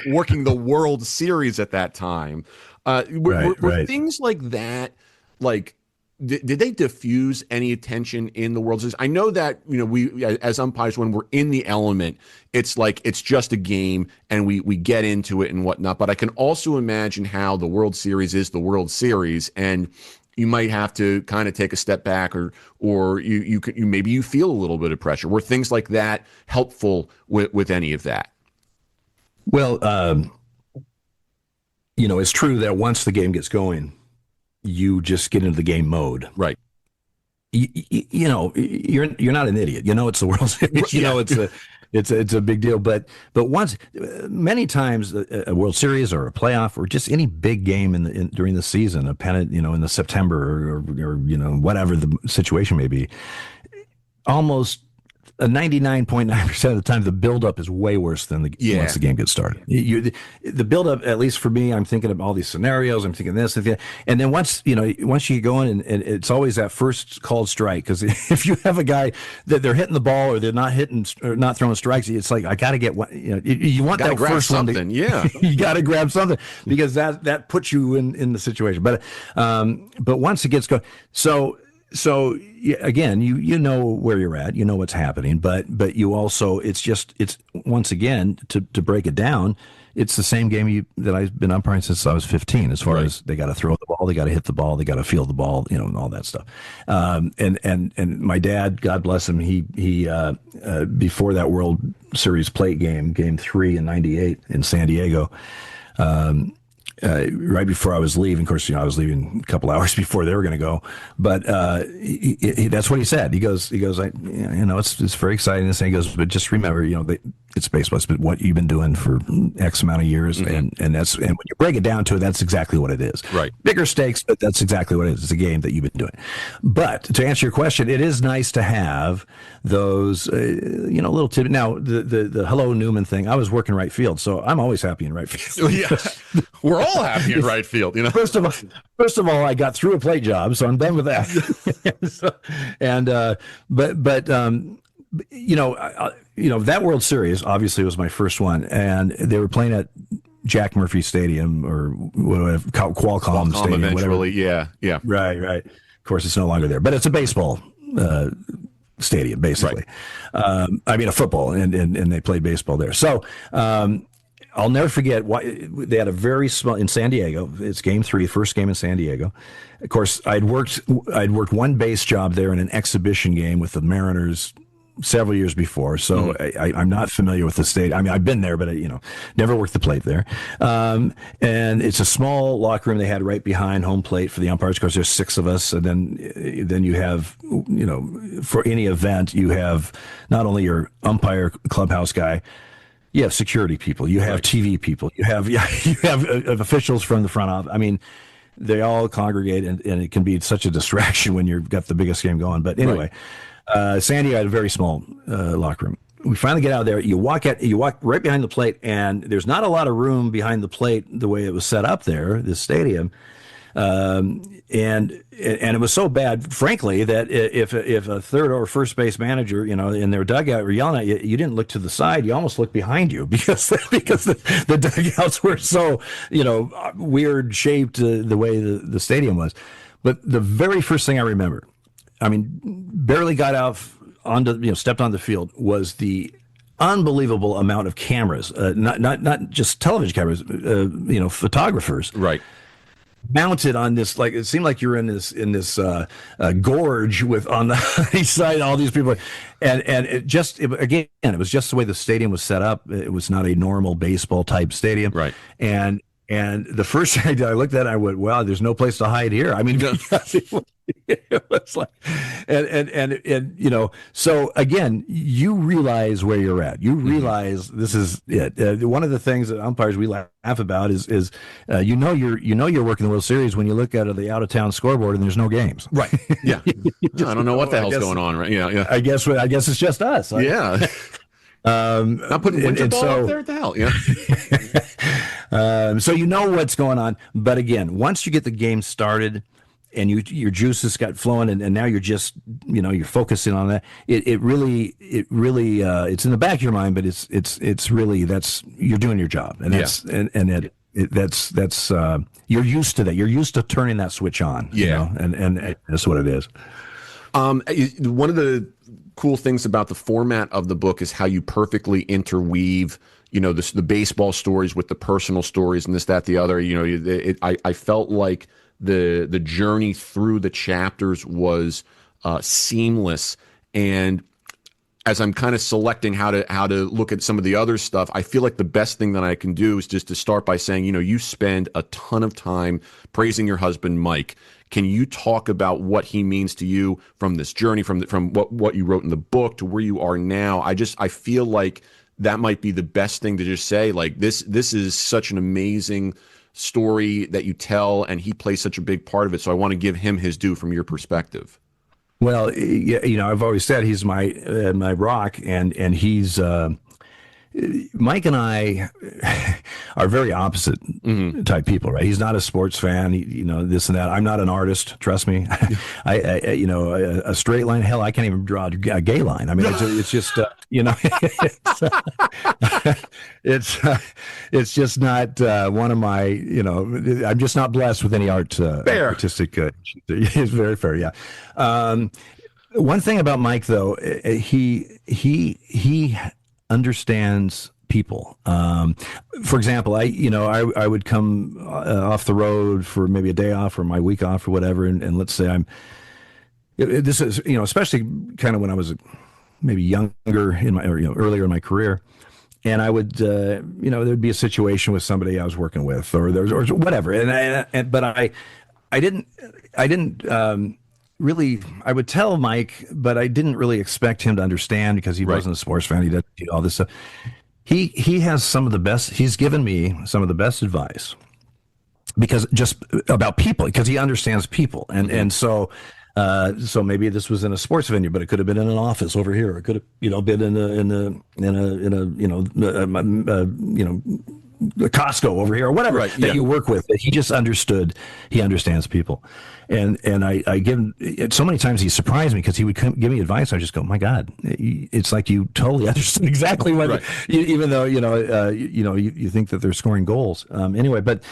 working the World Series at that time. Were things like that, like, did they diffuse any attention in the World Series? I know that, we as umpires, when we're in the element, it's like it's just a game and we get into it and whatnot. But I can also imagine how the World Series is the World Series, and you might have to kind of take a step back, or you maybe you feel a little bit of pressure. Were things like that helpful with any of that? Well, it's true that once the game gets going, you just get into the game mode. Right. You're not an idiot. It's the World Series. It's a big deal. But once, many times, a World Series or a playoff or just any big game during the season, a pennant, in the September or whatever the situation may be, almost 99.9% of the time, the buildup is way worse than once the game gets started. The buildup, at least for me, I'm thinking of all these scenarios. I'm thinking this and that. And then once you get going, and it's always that first called strike. Because if you have a guy that they're hitting the ball or they're not hitting or not throwing strikes, it's like, I got to get one. You want that first something. one. You got to grab something because that puts you in the situation. But once it gets going, So again, you know where you're at, you know what's happening, but you also it's once again to break it down, it's the same game that I've been umpiring since I was 15. As far as they got to throw the ball, they got to hit the ball, they got to field the ball, and all that stuff. And my dad, God bless him, he before that World Series plate game 3 in '98 in San Diego. Right before I was leaving, of course, I was leaving a couple hours before they were going to go, but that's what he said. He goes, it's very exciting. And he goes, but just remember, it's baseball. It's been what you've been doing for X amount of years, and when you break it down to it, that's exactly what it is. Right. Bigger stakes, but that's exactly what it is. It's a game that you've been doing. But to answer your question, it is nice to have those, little tidbits. Now, the Hello Newman thing. I was working right field, so I'm always happy in right field. Yeah, we're all happy in right field. First of all, I got through a plate job, so I'm done with that. That World Series obviously was my first one, and they were playing at Jack Murphy Stadium or whatever, Qualcomm Stadium, eventually. Whatever. Yeah. Right. Of course, it's no longer there, but it's a baseball stadium, basically. Right. A football, and they played baseball there. So. I'll never forget why they had a very small in San Diego. It's game 3, first game in San Diego. Of course, I'd worked one base job there in an exhibition game with the Mariners several years before, so I'm not familiar with the stadium. I've been there, but never worked the plate there. And it's a small locker room they had right behind home plate for the umpires. Of course, there's 6 of us, and then you have, for any event, you have not only your umpire clubhouse guy. You have security people. You have TV people. You have officials from the front office. They all congregate, and it can be such a distraction when you've got the biggest game going. But anyway, San Diego had a very small locker room. We finally get out of there. You walk right behind the plate, and there's not a lot of room behind the plate the way it was set up there, this stadium. And it was so bad, frankly, that if a third or first base manager, in their dugout were yelling at you, you didn't look to the side. You almost looked behind you because the dugouts were so, weird shaped the way the stadium was. But the very first thing I remember, barely got out stepped on the field, was the unbelievable amount of cameras, not just television cameras, photographers. Right. Mounted on this, like it seemed like you were in this gorge with on the east side, all these people, and it was just the way the stadium was set up. It was not a normal baseball type stadium, right? And the first thing I did, I looked at it, I went, "Wow, there's no place to hide here." It was like, and so again, you realize where you're at. You realize this is it. One of the things that umpires we laugh about is you're working the World Series when you look at the out of town scoreboard and there's no games. Right. Yeah. I don't know what the hell's going on. Right. Yeah. I guess it's just us. Yeah. Not putting winter ball up there. What the hell? Yeah. So what's going on, but again, once you get the game started and your juices got flowing, and now you're just you're focusing on that. It really it's in the back of your mind, but it's really you're doing your job, and that's you're used to that. You're used to turning that switch on. Yeah, and that's what it is. One of the cool things about the format of the book is how you perfectly interweave the baseball stories with the personal stories and this, that, the other. I felt like the journey through the chapters was seamless, and as I'm kind of selecting how to look at some of the other stuff, I feel like the best thing that I can do is just to start by saying, you spend a ton of time praising your husband, Mike. Can you talk about what he means to you from this journey, from what you wrote in the book to where you are now? I feel like that might be the best thing to just say. Like this is such an amazing story that you tell, and he plays such a big part of it. So I want to give him his due from your perspective. Well, I've always said he's my rock, and he's Mike and I are very opposite type people, right? He's not a sports fan, this and that. I'm not an artist, trust me. A straight line, hell, I can't even draw a gay line. It's just, it's just not one of my, I'm just not blessed with any artistic. It's very fair, yeah. One thing about Mike, though, he understands people. For example, I would come off the road for maybe a day off or my week off or whatever, and let's say this is especially kind of when I was maybe younger in my earlier in my career, and I would there'd be a situation with somebody I was working with or whatever, but I didn't really, I would tell Mike, but I didn't really expect him to understand because he wasn't a sports fan. He doesn't do all this stuff. he has some of the best. He's given me some of the best advice because just about people, because he understands people, and so. So maybe this was in a sports venue, but it could have been in an office over here. It could have, been in a Costco over here or whatever that you work with. He just understood. He understands people, and I give him so many times he surprised me because he would give me advice. I just go, my God, it's like you totally understood exactly what, even though you think that they're scoring goals. Anyway, but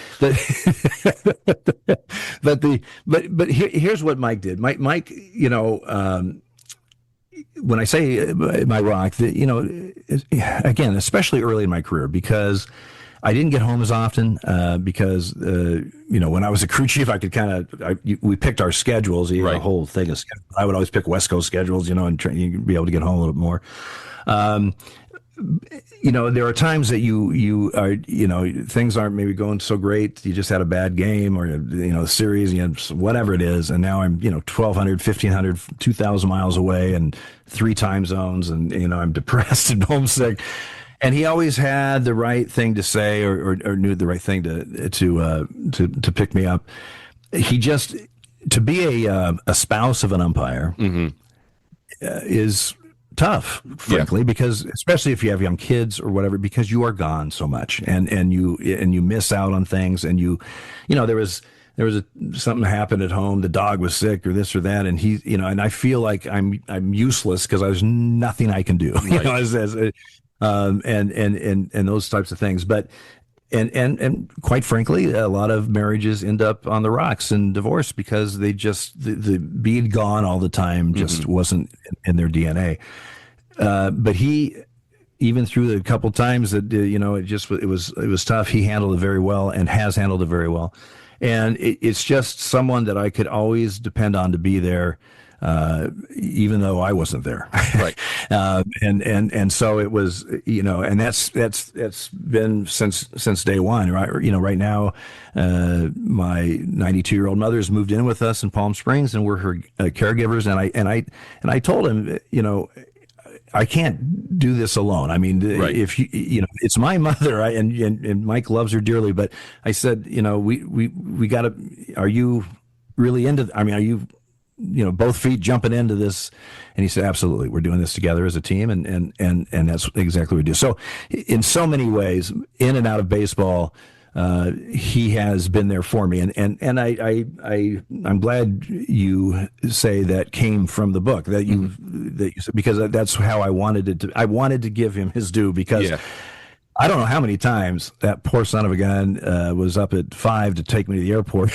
here's what Mike did. Mike, when I say my rock, again, especially early in my career, because I didn't get home as often because when I was a crew chief, I could we picked our schedules, a whole thing of schedules. I would always pick West Coast schedules, and you'd be able to get home a little bit more. There are times that you are, things aren't maybe going so great. You just had a bad game or, the series, whatever it is. And now I'm, 1,200, 1,500, 2,000 miles away and 3 time zones. And, I'm depressed and homesick. And he always had the right thing to say or knew the right thing to pick me up. He just, to be a spouse of an umpire is tough, frankly, because especially if you have young kids or whatever, because you are gone so much and you miss out on things, and there was something happened at home, the dog was sick or this or that, and he, and I feel like I'm useless because there's nothing I can do, and those types of things. But and quite frankly, a lot of marriages end up on the rocks and divorce because they just the being gone all the time just wasn't in their DNA. But he, even through the couple times that it was tough, he handled it very well and has handled it very well. And it's just someone that I could always depend on to be there. Even though I wasn't there, right? And so it was, and that's been since day one, right? Right now, my 92-year-old mother has moved in with us in Palm Springs, and we're her caregivers. And I told him, I can't do this alone. I mean, if it's my mother, and Mike loves her dearly, but I said, we got to. Are you really into? I mean, are you? Both feet jumping into this? And he said, absolutely. We're doing this together as a team. And that's exactly what we do. So in so many ways, in and out of baseball, he has been there for me. And I'm glad you say that came from the book that you said, because that's how I wanted it to. I wanted to give him his due because I don't know how many times that poor son of a gun was up at 5 to take me to the airport.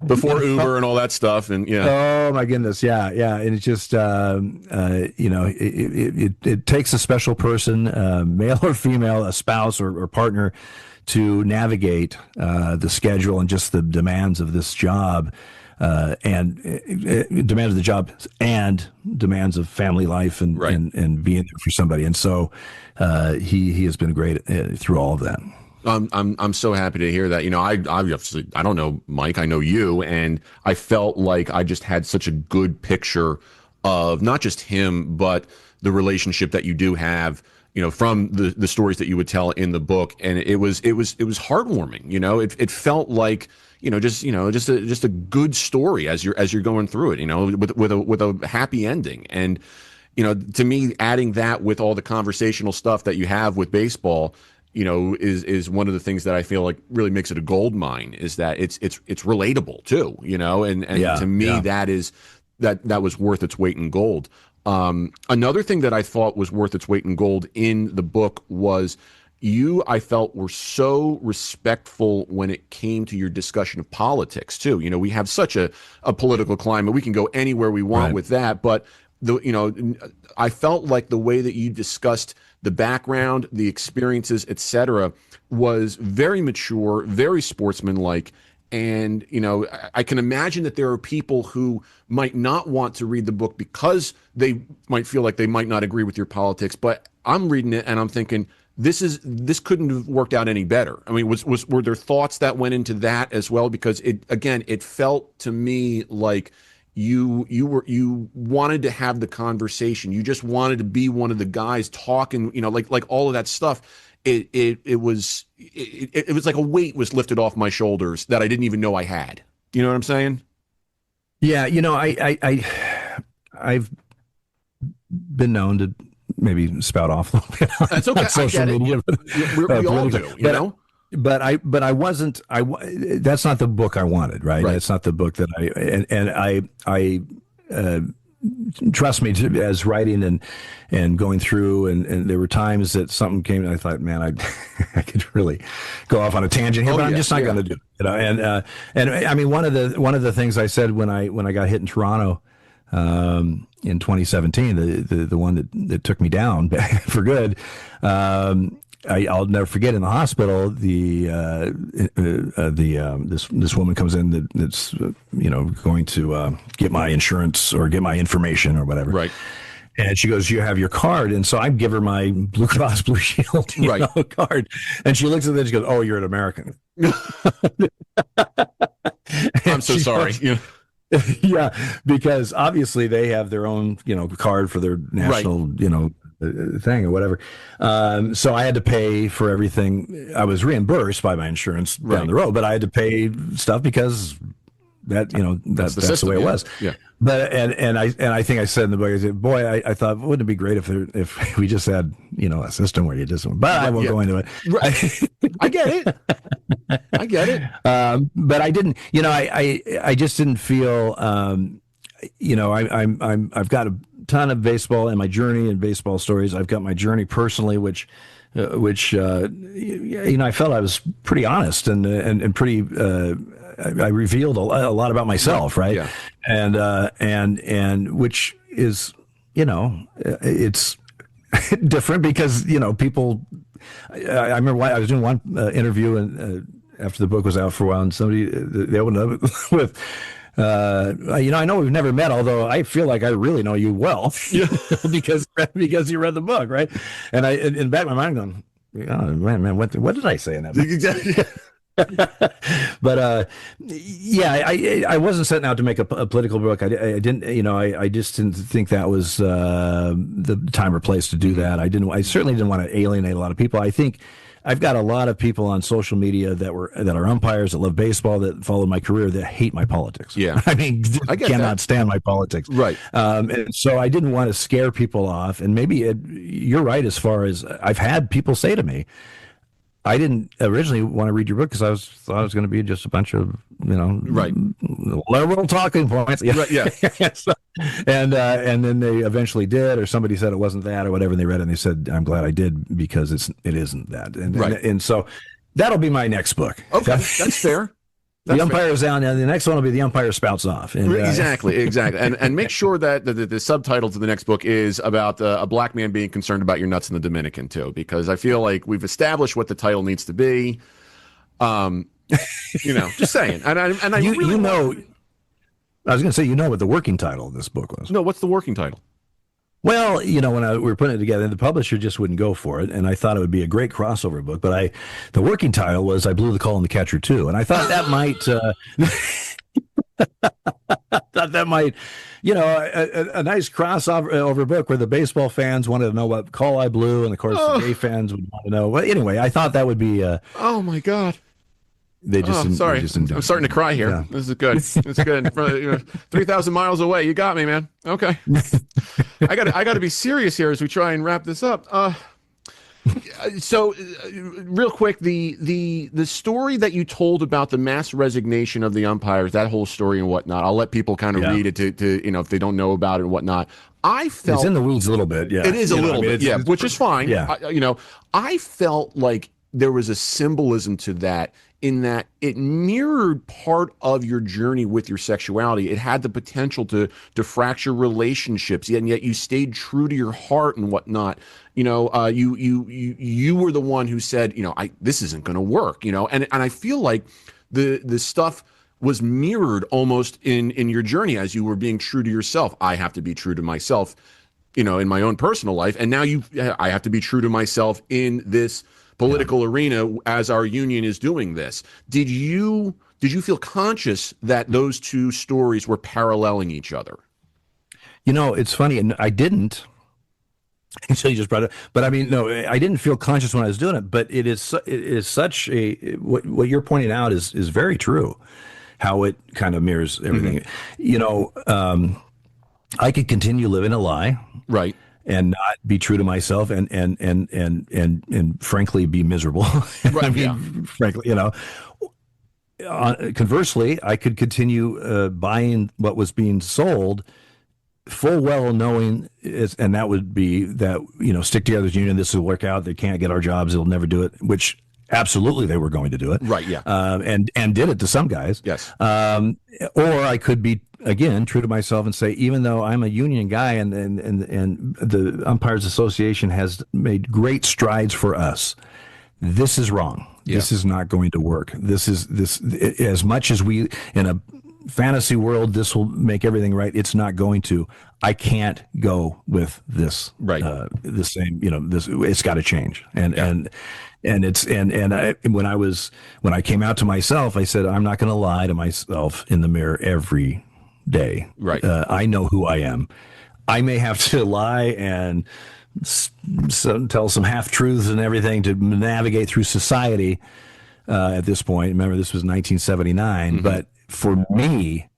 Before Uber and all that stuff, and oh my goodness, yeah, and it's just it takes a special person, male or female, a spouse or partner, to navigate the schedule and just the demands of this job. And demands of the job and demands of family life and being there for somebody. And so he has been great through all of that. I'm so happy to hear that. I obviously, I don't know Mike, I know you, and I felt like I just had such a good picture of not just him, but the relationship that you do have, from the stories that you would tell in the book. And it was heartwarming. It felt like, just a good story as you're going through it, with a happy ending. And, to me, adding that with all the conversational stuff that you have with baseball, is one of the things that I feel like really makes it a gold mine, is that it's relatable too, and to me, that was worth its weight in gold. Another thing that I thought was worth its weight in gold in the book was I felt, were so respectful when it came to your discussion of politics too. We have such a political climate. We can go anywhere we want with that. But I felt like the way that you discussed the background, the experiences, etc., was very mature, very sportsmanlike. And, I can imagine that there are people who might not want to read the book because they might feel like they might not agree with your politics. But I'm reading it and I'm thinking, this couldn't have worked out any better. I mean, were there thoughts that went into that as well? Because it felt to me like you wanted to have the conversation. You just wanted to be one of the guys talking, like all of that stuff. It was like a weight was lifted off my shoulders that I didn't even know I had. You know what I'm saying? Yeah, I've been known to maybe spout off a little bit on, That's okay. on social media. We all do, But I wasn't. That's not the book I wanted, right? That's not the book that I trust me, as writing and going through, and there were times that something came and I thought, man, I could really go off on a tangent here, but I'm just not going to do it. And I mean, one of the things I said when I got hit in Toronto in 2017, the one that took me down for good. I'll never forget, in the hospital, this woman comes in that's going to get my insurance or get my information or whatever. Right. And she goes, "You have your card." And so I give her my Blue Cross Blue Shield card. And she looks at it and she goes, "Oh, you're an American." I'm so sorry. Yeah, because obviously they have their own, card for their national, thing or whatever. So I had to pay for everything. I was reimbursed by my insurance down the road, but I had to pay stuff because that's the way it was. Yeah. But and I think I said in the book, I said, boy, I thought, wouldn't it be great if we just had a system where you just, but I won't go into it. Right. I get it. I get it. But I didn't. I just didn't feel. I've got a ton of baseball and my journey and baseball stories. I've got my journey personally, which I felt I was pretty honest and pretty. I revealed a lot about myself, right? Yeah. And which is, it's different because people. I remember I was doing one interview and after the book was out for a while, and somebody they opened up with. I know we've never met, although I feel like I really know you well, because you read the book, right? And in the back of my mind, going, oh, man, what did I say in that book? Exactly. But I wasn't setting out to make a political book. I didn't, I just didn't think that was the time or place to do that. I certainly didn't want to alienate a lot of people. I think I've got a lot of people on social media that are umpires that love baseball that follow my career that hate my politics. Yeah, I mean, I cannot stand my politics. Right. And so I didn't want to scare people off. And maybe you're right as far as I've had people say to me, I didn't originally want to read your book because I thought it was going to be just a bunch of liberal talking points. Right, yeah. And then they eventually did, or somebody said it wasn't that, or whatever, and they read it and they said, "I'm glad I did because it isn't that." And so that'll be my next book. Okay, that's fair. The umpire is down, and the next one will be The Umpire Spouts Off. And, exactly. And make sure that the subtitle to the next book is about a black man being concerned about your nuts in the Dominican too, because I feel like we've established what the title needs to be. Just saying. And I really I was going to say, what the working title of this book was. No, what's the working title? Well, when we were putting it together, the publisher just wouldn't go for it, and I thought it would be a great crossover book. But the working title was "I Blew the Call on the Catcher Too," and I thought that might, a nice crossover book where the baseball fans wanted to know what call I blew, and of course the gay fans would want to know. Well, anyway, I thought that would be. Oh my God. They just sorry. I'm starting to cry here. Yeah. This is good. It's good. 3,000 miles away. You got me, man. Okay. I got to be serious here as we try and wrap this up. So, real quick, the story that you told about the mass resignation of the umpires, that whole story and whatnot. I'll let people kind of read it to if they don't know about it and whatnot. I felt it's in the weeds a little bit. Yeah, it is a little bit. Yeah, which is fine. Yeah, I felt like there was a symbolism to that, in that it mirrored part of your journey with your sexuality. It had the potential to fracture relationships, and yet you stayed true to your heart and whatnot. You were the one who said, this isn't going to work. And I feel like the stuff was mirrored almost in your journey as you were being true to yourself. I have to be true to myself, in my own personal life, and now I have to be true to myself in this political arena as our union is doing this. Did you did you feel conscious that those two stories were paralleling each other? It's funny, and I didn't until you just brought it. But I mean, no, I didn't feel conscious when I was doing it. But it is such a what you're pointing out is very true. How it kind of mirrors everything. I could continue living a lie, right, and not be true to myself, and frankly be miserable. Right, I mean, frankly, conversely, I could continue buying what was being sold, full well knowing, and that would be that, stick together as a union, this will work out. They can't get our jobs. They'll never do it, which absolutely they were going to do it. Right, yeah. And did it to some guys. Yes. Or I could be, again, true to myself and say, even though I'm a union guy and the Umpires Association has made great strides for us, this is wrong. Yeah. This is not going to work. This as much as we, in a fantasy world, this will make everything right. It's not going to. I can't go with this. Right. The same. This. It's got to change. And when I came out to myself, I said, I'm not going to lie to myself in the mirror every day. Right. I know who I am. I may have to lie and tell some half truths and everything to navigate through society. At this point, remember this was 1979, but for me,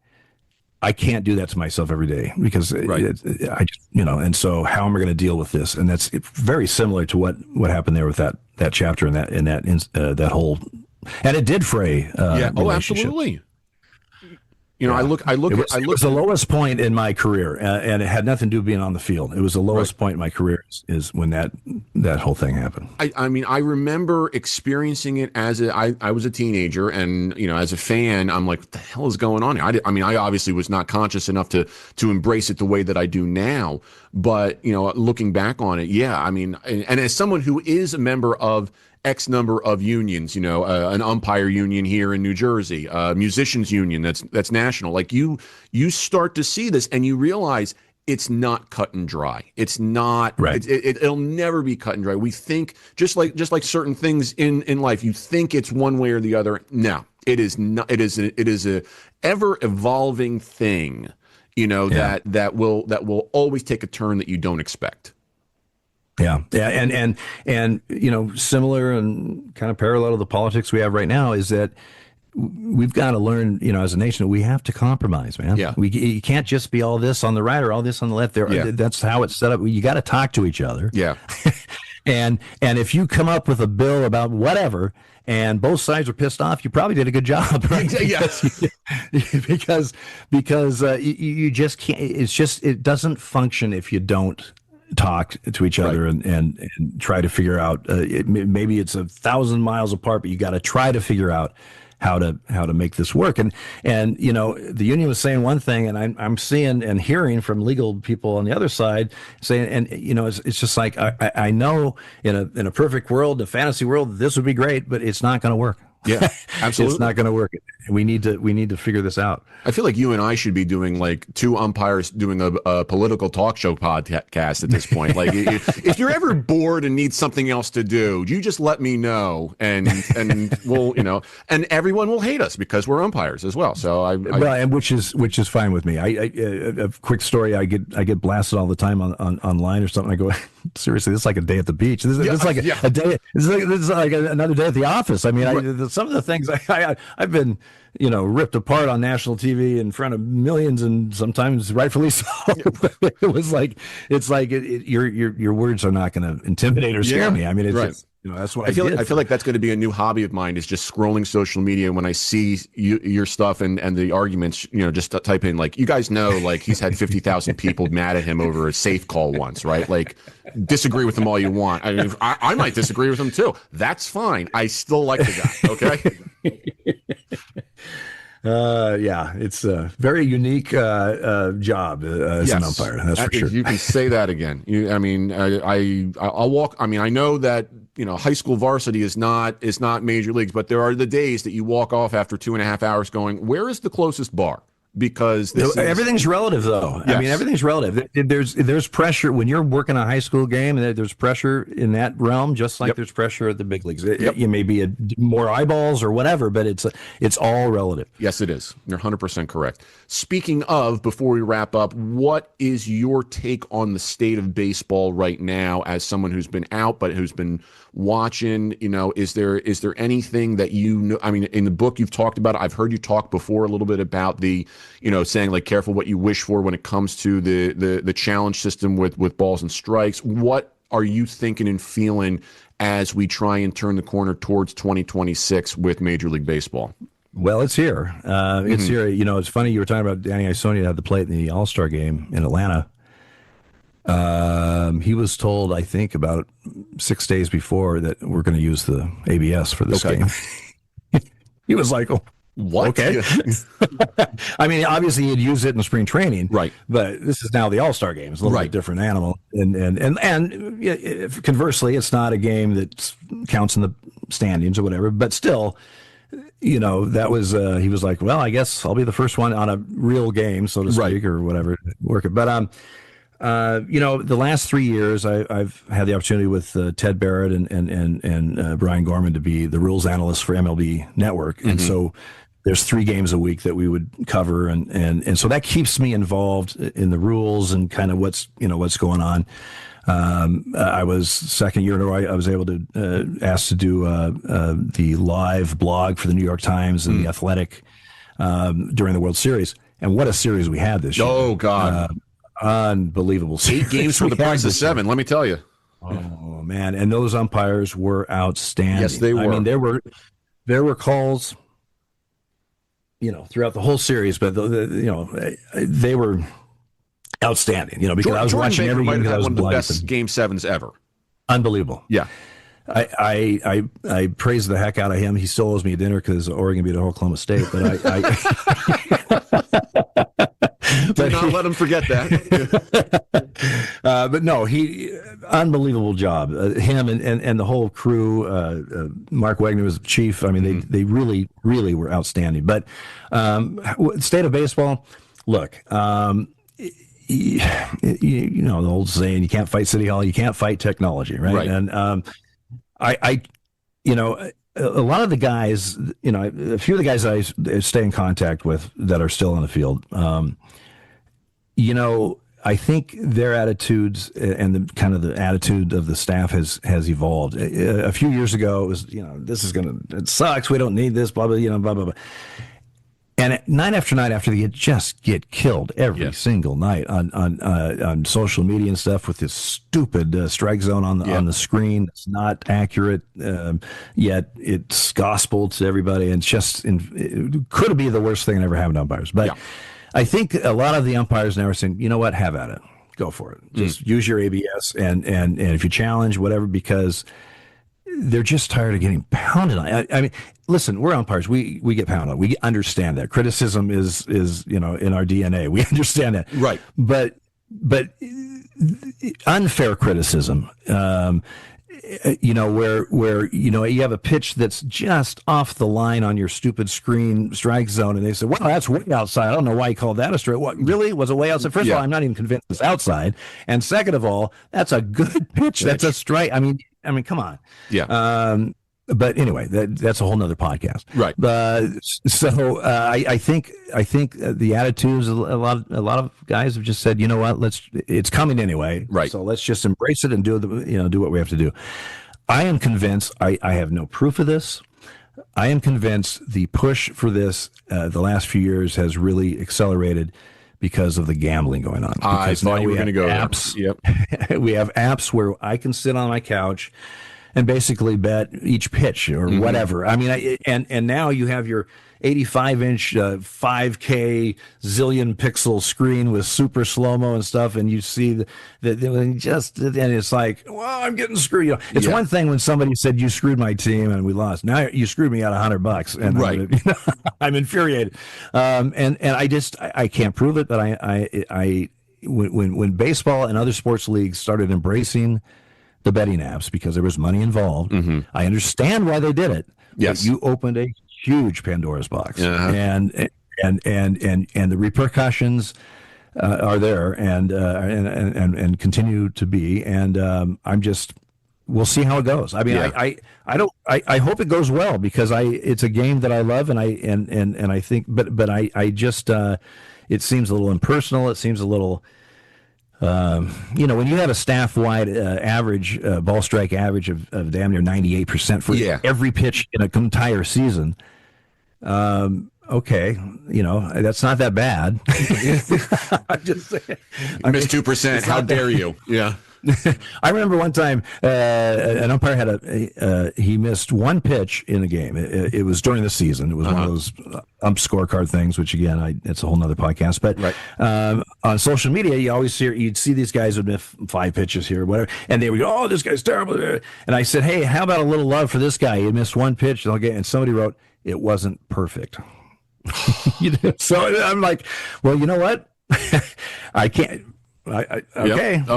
I can't do that to myself every day because I just, and so how am I going to deal with this? And that's very similar to what happened there with that chapter and that whole, and it did fray. Oh, absolutely. I look. It was the lowest point in my career, and it had nothing to do with being on the field. It was the lowest point in my career is when that whole thing happened. I mean, I remember experiencing it as I was a teenager, and as a fan, I'm like, what the hell is going on here? I obviously was not conscious enough to embrace it the way that I do now. But looking back on it, yeah, I mean, and as someone who is a member of X number of unions, an umpire union here in New Jersey, a musicians union that's national. Like you start to see this and you realize it's not cut and dry. It's not. Right. It'll never be cut and dry. We think just like certain things in life. You think it's one way or the other. No, it is not. It is a ever evolving thing. That will always take a turn that you don't expect. Yeah, and similar and kind of parallel to the politics we have right now is that we've got to learn, as a nation, we have to compromise, man. Yeah. You can't just be all this on the right or all this on the left. That's how it's set up. You got to talk to each other. Yeah. and if you come up with a bill about whatever and both sides are pissed off, you probably did a good job, right? Yes. because you just can't. It doesn't function if you don't talk to each other and try to figure out maybe it's 1,000 miles apart, but you got to try to figure out how to make this work. And the union was saying one thing, and I'm seeing and hearing from legal people on the other side saying, and it's just like I know in a perfect world, a fantasy world, this would be great, but it's not going to work. Yeah, absolutely. It's not going to work. We need to figure this out. I feel like you and I should be doing like two umpires doing a political talk show podcast at this point. Like if you're ever bored and need something else to do, you just let me know, and we'll and everyone will hate us because we're umpires as well. So and which is fine with me. A quick story. I get blasted all the time on online or something. I go, seriously, this is like a day at the beach. This is like a day. This is like another day at the office. I mean, some of the things I've been, ripped apart on national TV in front of millions, and sometimes rightfully so. It's like your words are not going to intimidate or scare me. I mean, it's just, that's what I feel. I feel like that's going to be a new hobby of mine, is just scrolling social media. When I see your stuff and the arguments, just type in like, you guys know, like he's had 50,000 people mad at him over a safe call once, right? Like, disagree with him all you want. I mean, I might disagree with him too. That's fine. I still like the guy. Okay. It's a very unique job as an umpire. That's for sure. You can say that again. I'll walk. I mean, I know that high school varsity is not major leagues, but there are the days that you walk off after 2.5 hours going, where is the closest bar? because this is, everything's relative, though. Yes. I mean, everything's relative. There's pressure when you're working a high school game, and there's pressure in that realm, just like there's pressure at the big leagues. You may be more eyeballs or whatever, but it's all relative. Yes, it is. You're 100% correct. Speaking of, before we wrap up, what is your take on the state of baseball right now as someone who's been out but who's been watching? You know, is there anything that you know? I mean, in the book you've talked about, I've heard you talk before a little bit about the, you know, saying like careful what you wish for when it comes to the challenge system with balls and strikes. What are you thinking and feeling as we try and turn the corner towards 2026 with Major League Baseball? Well, it's here. It's here. You know, it's funny you were talking about Danny Isonia had the plate in the All-Star game in Atlanta. He was told, I think, about 6 days before that we're going to use the ABS for this game. He was like, "Oh, what? Okay." I mean, obviously he'd use it in spring training, right? But this is now the All-Star game. It's a little bit different animal, and conversely, it's not a game that counts in the standings or whatever. But still, you know, that was he was like, well, I guess I'll be the first one on a real game, so to speak, or whatever, work it. But you know, the last 3 years, I've had the opportunity with Ted Barrett and Brian Gorman to be the rules analyst for MLB Network, and so there's 3 games a week that we would cover, and so that keeps me involved in the rules and kind of what's going on. I was second year in a row, I was able to asked to do the live blog for the New York Times and the Athletic during the World Series, and what a series we had this year! Oh God. Unbelievable. 8 games for the price of 7, let me tell you. Oh man, and those umpires were outstanding. Yes, they were. I mean, there were calls, you know, throughout the whole series, but you know, they were outstanding. You know, because I was watching every game. One of the best Game 7s ever. Unbelievable. Yeah. I praise the heck out of him. He still owes me a dinner because Oregon beat Oklahoma State, but Do not let him forget that. But no, unbelievable job. Him and the whole crew. Mark Wagner was the chief. I mean, they really, really were outstanding. But state of baseball, look, you know the old saying, you can't fight City Hall, you can't fight technology, right? And you know, a lot of the guys, you know, a few of the guys I stay in contact with that are still on the field, you know, I think their attitudes and the kind of the attitude of the staff has evolved. A few years ago, it was, you know, it sucks, we don't need this, blah, blah, you know, blah, blah, blah. And night after night after, they just get killed every single night on social media and stuff with this stupid strike zone on the screen. It's not accurate, yet it's gospel to everybody. And it could be the worst thing that ever happened to umpires. But I think a lot of the umpires now are saying, you know what, have at it, go for it. Just use your ABS and if you challenge, whatever, because they're just tired of getting pounded on. I mean, listen, we're umpires. We get pounded on. We understand that. Criticism is you know, in our DNA. We understand that. Right. But unfair criticism, you know, where you know, you have a pitch that's just off the line on your stupid screen strike zone, and they say, well, that's way outside. I don't know why you called that a strike. What, really? Was it way outside? First of all, I'm not even convinced it's outside. And second of all, that's a good pitch. That's a strike. I mean, come on. Yeah. But anyway, that's a whole nother podcast. Right. So I think the attitudes, a lot of guys have just said, you know what, it's coming anyway. Right. So let's just embrace it and do what we have to do. I am convinced, I have no proof of this. I am convinced the push for this the last few years has really accelerated because of the gambling going on. I thought you were going to go apps. Yep. We have apps where I can sit on my couch and basically bet each pitch or whatever. I mean, and now you have your 85-inch 5K zillion pixel screen with super slow-mo and stuff, and you see and it's like, well, I'm getting screwed. You know, it's one thing when somebody said, you screwed my team and we lost. Now you screwed me out $100, and right. I'm infuriated. And I can't prove it, but when baseball and other sports leagues started embracing the betting apps because there was money involved, I understand why they did it. Yes, but you opened a huge Pandora's box, and and the repercussions are there and continue to be. And we'll see how it goes. I mean, I hope it goes well, because it's a game that I love, and I think, but I just it seems a little impersonal. It seems a little. When you have a staff-wide average ball strike average of damn near 98% for every pitch in an entire season, okay, that's not that bad. I'm just saying. You missed 2%. How dare you? Yeah. I remember one time an umpire had he missed one pitch in a game. It was during the season. It was one of those ump scorecard things, which again, it's a whole nother podcast. But on social media, you'd see these guys would miss 5 pitches here or whatever, and they would go, "Oh, this guy's terrible." And I said, "Hey, how about a little love for this guy? He missed one pitch." And somebody wrote, "It wasn't perfect." So I'm like, well, you know what? I can't. Okay. What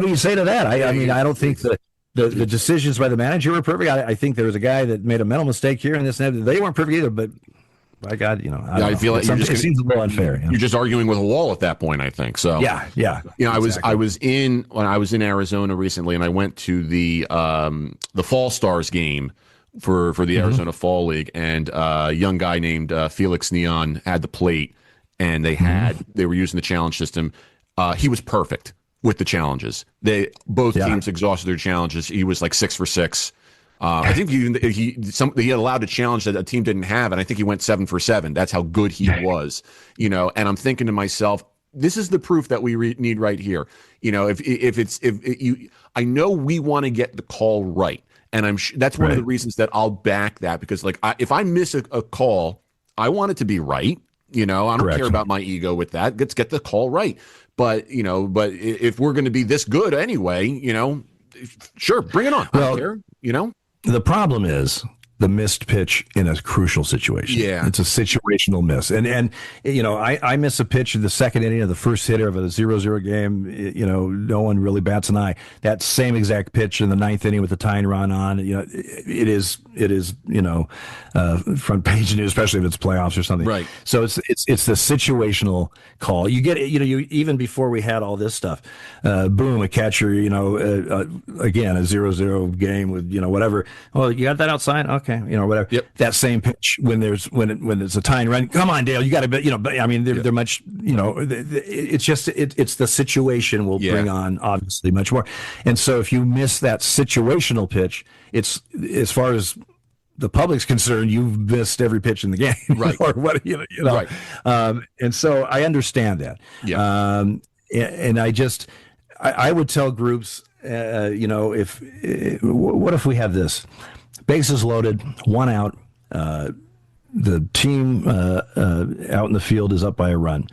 do you say to that? I mean, I don't think the decisions by the manager were perfect. I think there was a guy that made a mental mistake here and this and that. They weren't perfect either, but by God, I feel like it seems a little unfair. You're just arguing with a wall at that point, I think. So yeah. Exactly. I was in Arizona recently, and I went to the Fall Stars game for the Arizona Fall League, and a young guy named Felix Neon had the plate. And they were using the challenge system. He was perfect with the challenges. Both teams exhausted their challenges. He was like 6 for 6. I think he had allowed a challenge that a team didn't have, and I think he went 7 for 7. That's how good he was. And I'm thinking to myself, this is the proof that we need right here. I know we want to get the call right, and that's one of the reasons that I'll back that, because if I miss a call, I want it to be right. I don't care about my ego with that. Let's get the call right. But if we're going to be this good anyway, sure, bring it on. I don't care, The problem is the missed pitch in a crucial situation. Yeah. It's a situational miss. And I miss a pitch in the second inning of the first hitter of a 0-0 game. No one really bats an eye. That same exact pitch in the ninth inning with the tying run on, it is front page news, especially if it's playoffs or something. Right. So it's the situational call. You get it, you even before we had all this stuff, boom, a catcher, again, a 0-0 game with, whatever. Oh, you got that outside? Okay. Whatever. Yep. That same pitch when it's a tying run. Come on, Dale, you got to. I mean, they're much. It's just it's the situation will bring on obviously much more. And so if you miss that situational pitch, it's as far as the public's concerned, you've missed every pitch in the game, right? Or what Right. And so I understand that. Yeah. And I would tell groups, what if we have this? Bases loaded, 1 out. The team out in the field is up by a run.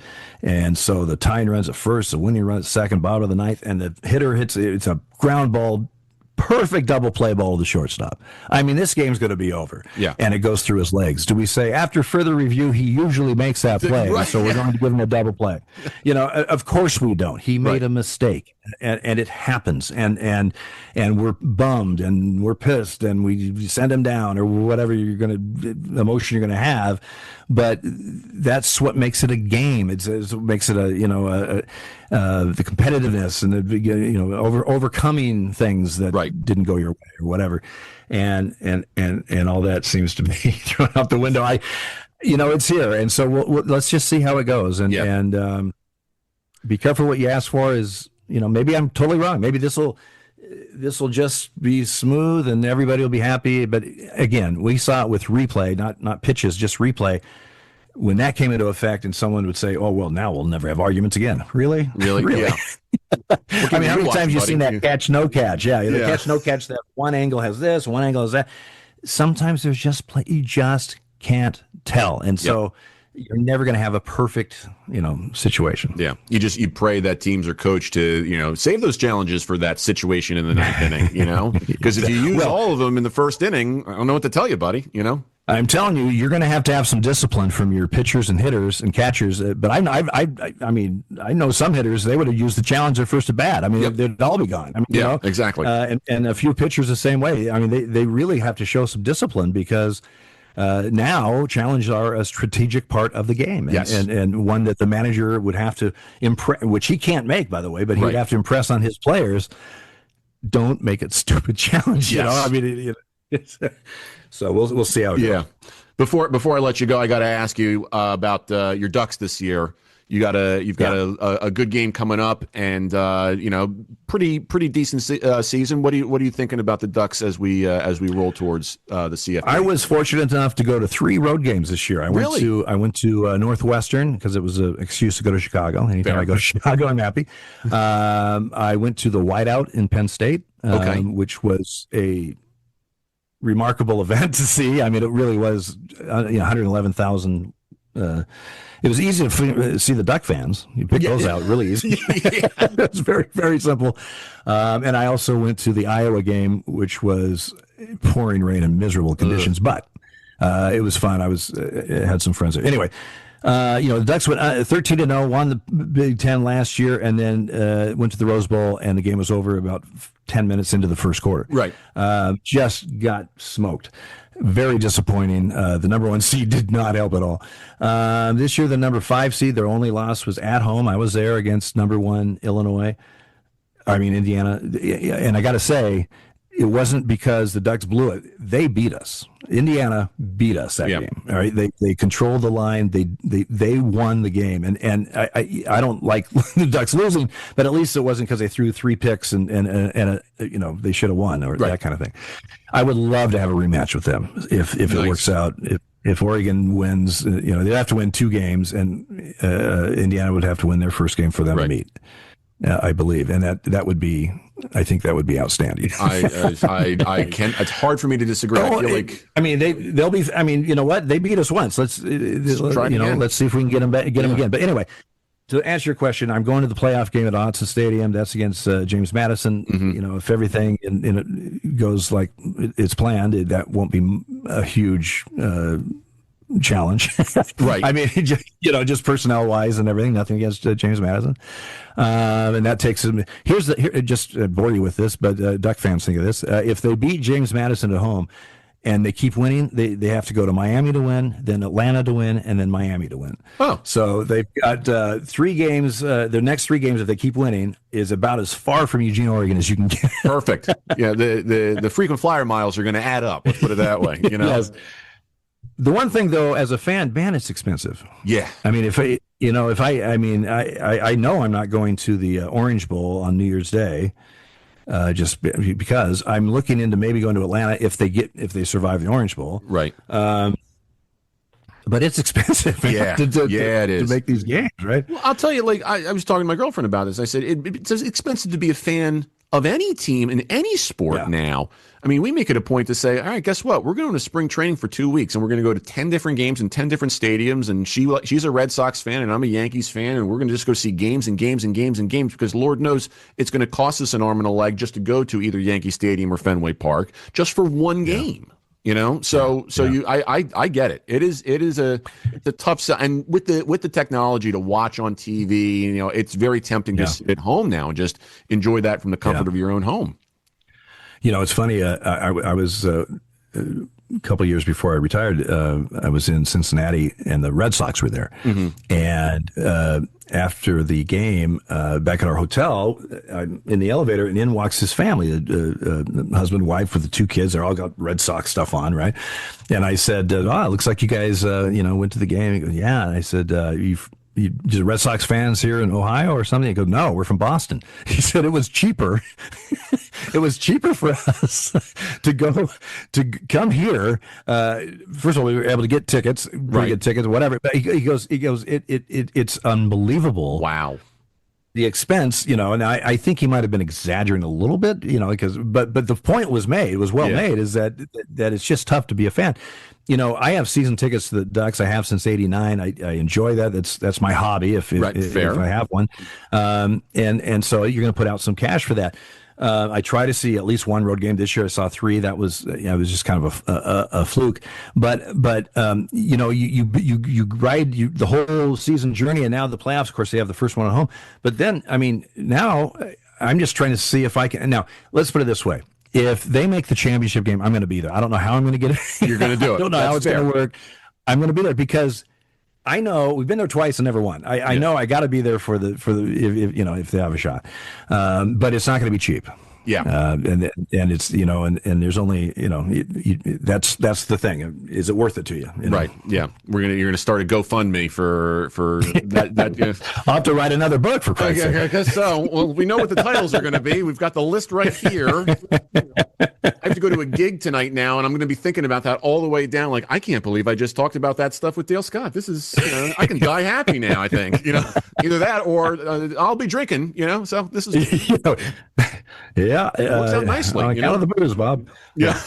And so the tying run's at first, the winning run at second, bottom of the ninth, and the hitter it's a ground ball, perfect double play ball to the shortstop. I mean, this game's going to be over. Yeah. And it goes through his legs. Do we say, after further review, he usually makes that play, right. so we're going to give him a double play? Of course we don't. He made a mistake, and it happens. And we're bummed, and we're pissed, and we send him down, or whatever emotion you're going to have. But that's what makes it a game. It's what makes it the competitiveness and the overcoming things that didn't go your way or whatever, and all that seems to be thrown out the window. It's here, and so let's just see how it goes, and be careful what you ask for. Is maybe I'm totally wrong. Maybe this will just be smooth and everybody will be happy. But again, we saw it with replay, not pitches, just replay. When that came into effect, and someone would say, "Oh well, now we'll never have arguments again." Really? Yeah. I mean, how many times have you seen that catch, no catch? Yeah, the catch, no catch. That one angle has this, one angle has that. Sometimes there's just play. You just can't tell, and so you're never going to have a perfect, situation. Yeah, you pray that teams are coached to, save those challenges for that situation in the ninth inning. Because if you use all of them in the first inning, I don't know what to tell you, buddy. I'm telling you, you're going to have some discipline from your pitchers and hitters and catchers. But I know some hitters, they would have used the challenge their first at bat. I mean, they'd all be gone. I mean, exactly. And a few pitchers the same way. I mean, they really have to show some discipline because Now challenges are a strategic part of the game, and, Yes. and one that the manager would have to impress, which he can't make, by the way, but he would Right. have to impress on his players. Don't make it stupid challenge. You Yes. know, I mean, so we'll see how it goes. Yeah. Before I let you go, I got to ask you about your Ducks this year. You've got a good game coming up, and pretty decent season. What are you thinking about the Ducks as we roll towards the CFP? I was fortunate enough to go to 3 road games this year. I went to Northwestern because it was an excuse to go to Chicago. Anytime Fair. I go to Chicago, I'm happy. I went to the Whiteout in Penn State, which was a remarkable event to see. I mean, it really was 111,000. It was easy to see the Duck fans. You pick those out really easy. It's very, very simple. And I also went to the Iowa game, which was pouring rain and miserable conditions, but it was fun. I had some friends there. Anyway, the Ducks went 13-0, won the Big Ten last year, and then went to the Rose Bowl, and the game was over about 10 minutes into the first quarter. Right. Just got smoked. Very disappointing. The number 1 seed did not help at all. This year, the number 5 seed, their only loss was at home. I was there against number 1 Indiana. And I got to say, it wasn't because the Ducks blew it. They beat us. Indiana beat us that game. All right, they controlled the line. They won the game. And I don't like the Ducks losing, but at least it wasn't because they threw 3 picks and they should have won or that kind of thing. I would love to have a rematch with them if it works out. If Oregon wins, they'd have to win 2 games, and Indiana would have to win their first game for them to meet. I believe, and that would be. I think that would be outstanding. I can't. It's hard for me to disagree. I feel like. I mean, they'll be. I mean, you know what? They beat us once. Let's try. Let's see if we can get them again. But anyway, to answer your question, I'm going to the playoff game at Autzen Stadium. That's against James Madison. Mm-hmm. If everything goes like it's planned, that won't be a huge challenge. Right. I mean, just personnel wise and everything, nothing against James Madison. And that takes him. Just bore you with this, but Duck fans think of this. If they beat James Madison at home and they keep winning, they have to go to Miami to win, then Atlanta to win, and then Miami to win. Oh. So they've got 3 games. Their next 3 games, if they keep winning, is about as far from Eugene, Oregon as you can get. Perfect. Yeah, the frequent flyer miles are going to add up. Let's put it that way. Yes. The one thing, though, as a fan, man, it's expensive. Yeah. I mean, I know I'm not going to the Orange Bowl on New Year's Day, just because I'm looking into maybe going to Atlanta if they survive the Orange Bowl. Right. But it's expensive. Yeah. It is to make these games, right? Well, I'll tell you. Like I was talking to my girlfriend about this. I said it's expensive to be a fan of any team in any sport now. I mean, we make it a point to say, all right, guess what? We're going to spring training for 2 weeks, and we're going to go to 10 different games in 10 different stadiums. And she's a Red Sox fan, and I'm a Yankees fan, and we're going to just go see games and games and games and games because Lord knows it's going to cost us an arm and a leg just to go to either Yankee Stadium or Fenway Park just for one game. I get it. It's a tough and with the technology to watch on TV, it's very tempting to sit at home now and just enjoy that from the comfort of your own home. It's funny. I was a couple of years before I retired. I was in Cincinnati, and the Red Sox were there. Mm-hmm. And after the game, back at our hotel, I'm in the elevator, and in walks his family, husband, wife with the 2 kids. They're all got Red Sox stuff on, right? And I said, it looks like you guys, went to the game. He goes, yeah. And I said, you just Red Sox fans here in Ohio or something? He goes, no, we're from Boston. He said it was cheaper. It was cheaper for us to come here. First of all, we were able to get tickets, good tickets, whatever. But he goes, it's unbelievable. Wow. The expense, and I think he might have been exaggerating a little bit, but the point was made. It was well made. Is that it's just tough to be a fan. I have season tickets to the Ducks. I have since '89. I enjoy that. That's my hobby. If I have one, and so you're going to put out some cash for that. I try to see at least one road game. This year I saw 3. That was it was just kind of a fluke. But you ride the whole season journey, and now the playoffs. Of course, they have the first one at home. But then, now I'm just trying to see if I can. Now let's put it this way: if they make the championship game, I'm going to be there. I don't know how I'm going to get it. You're going to do it. I don't know how it's going to work. I'm going to be there because I know we've been there twice and never won. I know I got to be there for the if they have a shot, but it's not going to be cheap. Yeah, and it's and there's only that's the thing. Is it worth it to you? Right. Yeah, you're gonna start a GoFundMe for that. I'll have to write another book for Christ's sake. I guess so. Well, we know what the titles are going to be. We've got the list right here. I have to go to a gig tonight now, and I'm going to be thinking about that all the way down. Like, I can't believe I just talked about that stuff with Dale Scott. This is I can die happy now. I think either that or I'll be drinking. So this is yeah, works out nicely. On account of the booze, Bob. Yeah.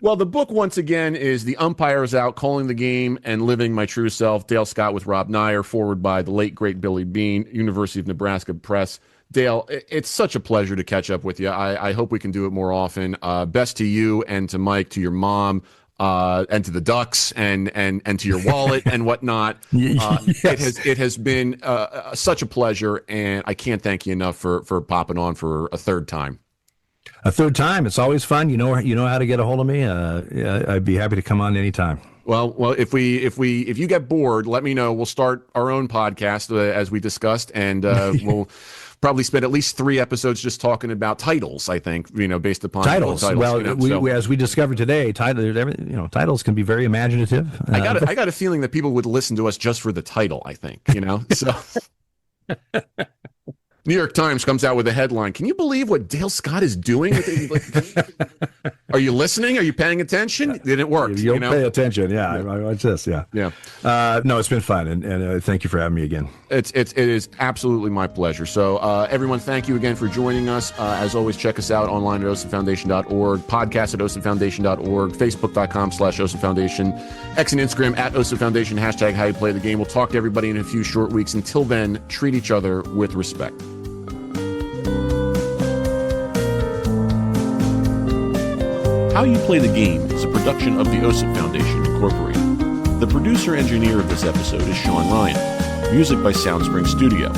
Well, the book, once again, is The Umpire Is Out, Calling the Game and Living My True Self. Dale Scott with Rob Nyer, forward by the late, great Billy Bean, University of Nebraska Press. Dale, it's such a pleasure to catch up with you. I hope we can do it more often. Best to you and to Mike, to your mom, and to the Ducks and to your wallet and whatnot. Yes. It has been such a pleasure, and I can't thank you enough for popping on for a third time. A third time. It's always fun. You know how to get a hold of me. I'd be happy to come on anytime. Well, if you get bored, let me know. We'll start our own podcast as we discussed, and we'll probably spend at least 3 episodes just talking about titles. I think based upon titles. Well, as we discovered today, titles can be very imaginative. I got a feeling that people would listen to us just for the title. I think so. New York Times comes out with a headline. Can you believe what Dale Scott is doing? Are you listening? Are you paying attention? Did it work? You'll pay attention. Yeah. Watch this. Yeah. Yeah. No, it's been fun. And thank you for having me again. It is absolutely my pleasure. So everyone, thank you again for joining us. As always, check us out online at osipfoundation.org, podcast at osipfoundation.org, facebook.com/osipfoundation, X and Instagram at osipfoundation, hashtag how you play the game. We'll talk to everybody in a few short weeks. Until then, treat each other with respect. How You Play the Game is a production of the OSIP Foundation, Incorporated. The producer-engineer of this episode is Sean Ryan. Music by Soundspring Studio.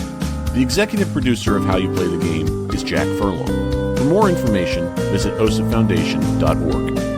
The executive producer of How You Play the Game is Jack Furlong. For more information, visit osipfoundation.org.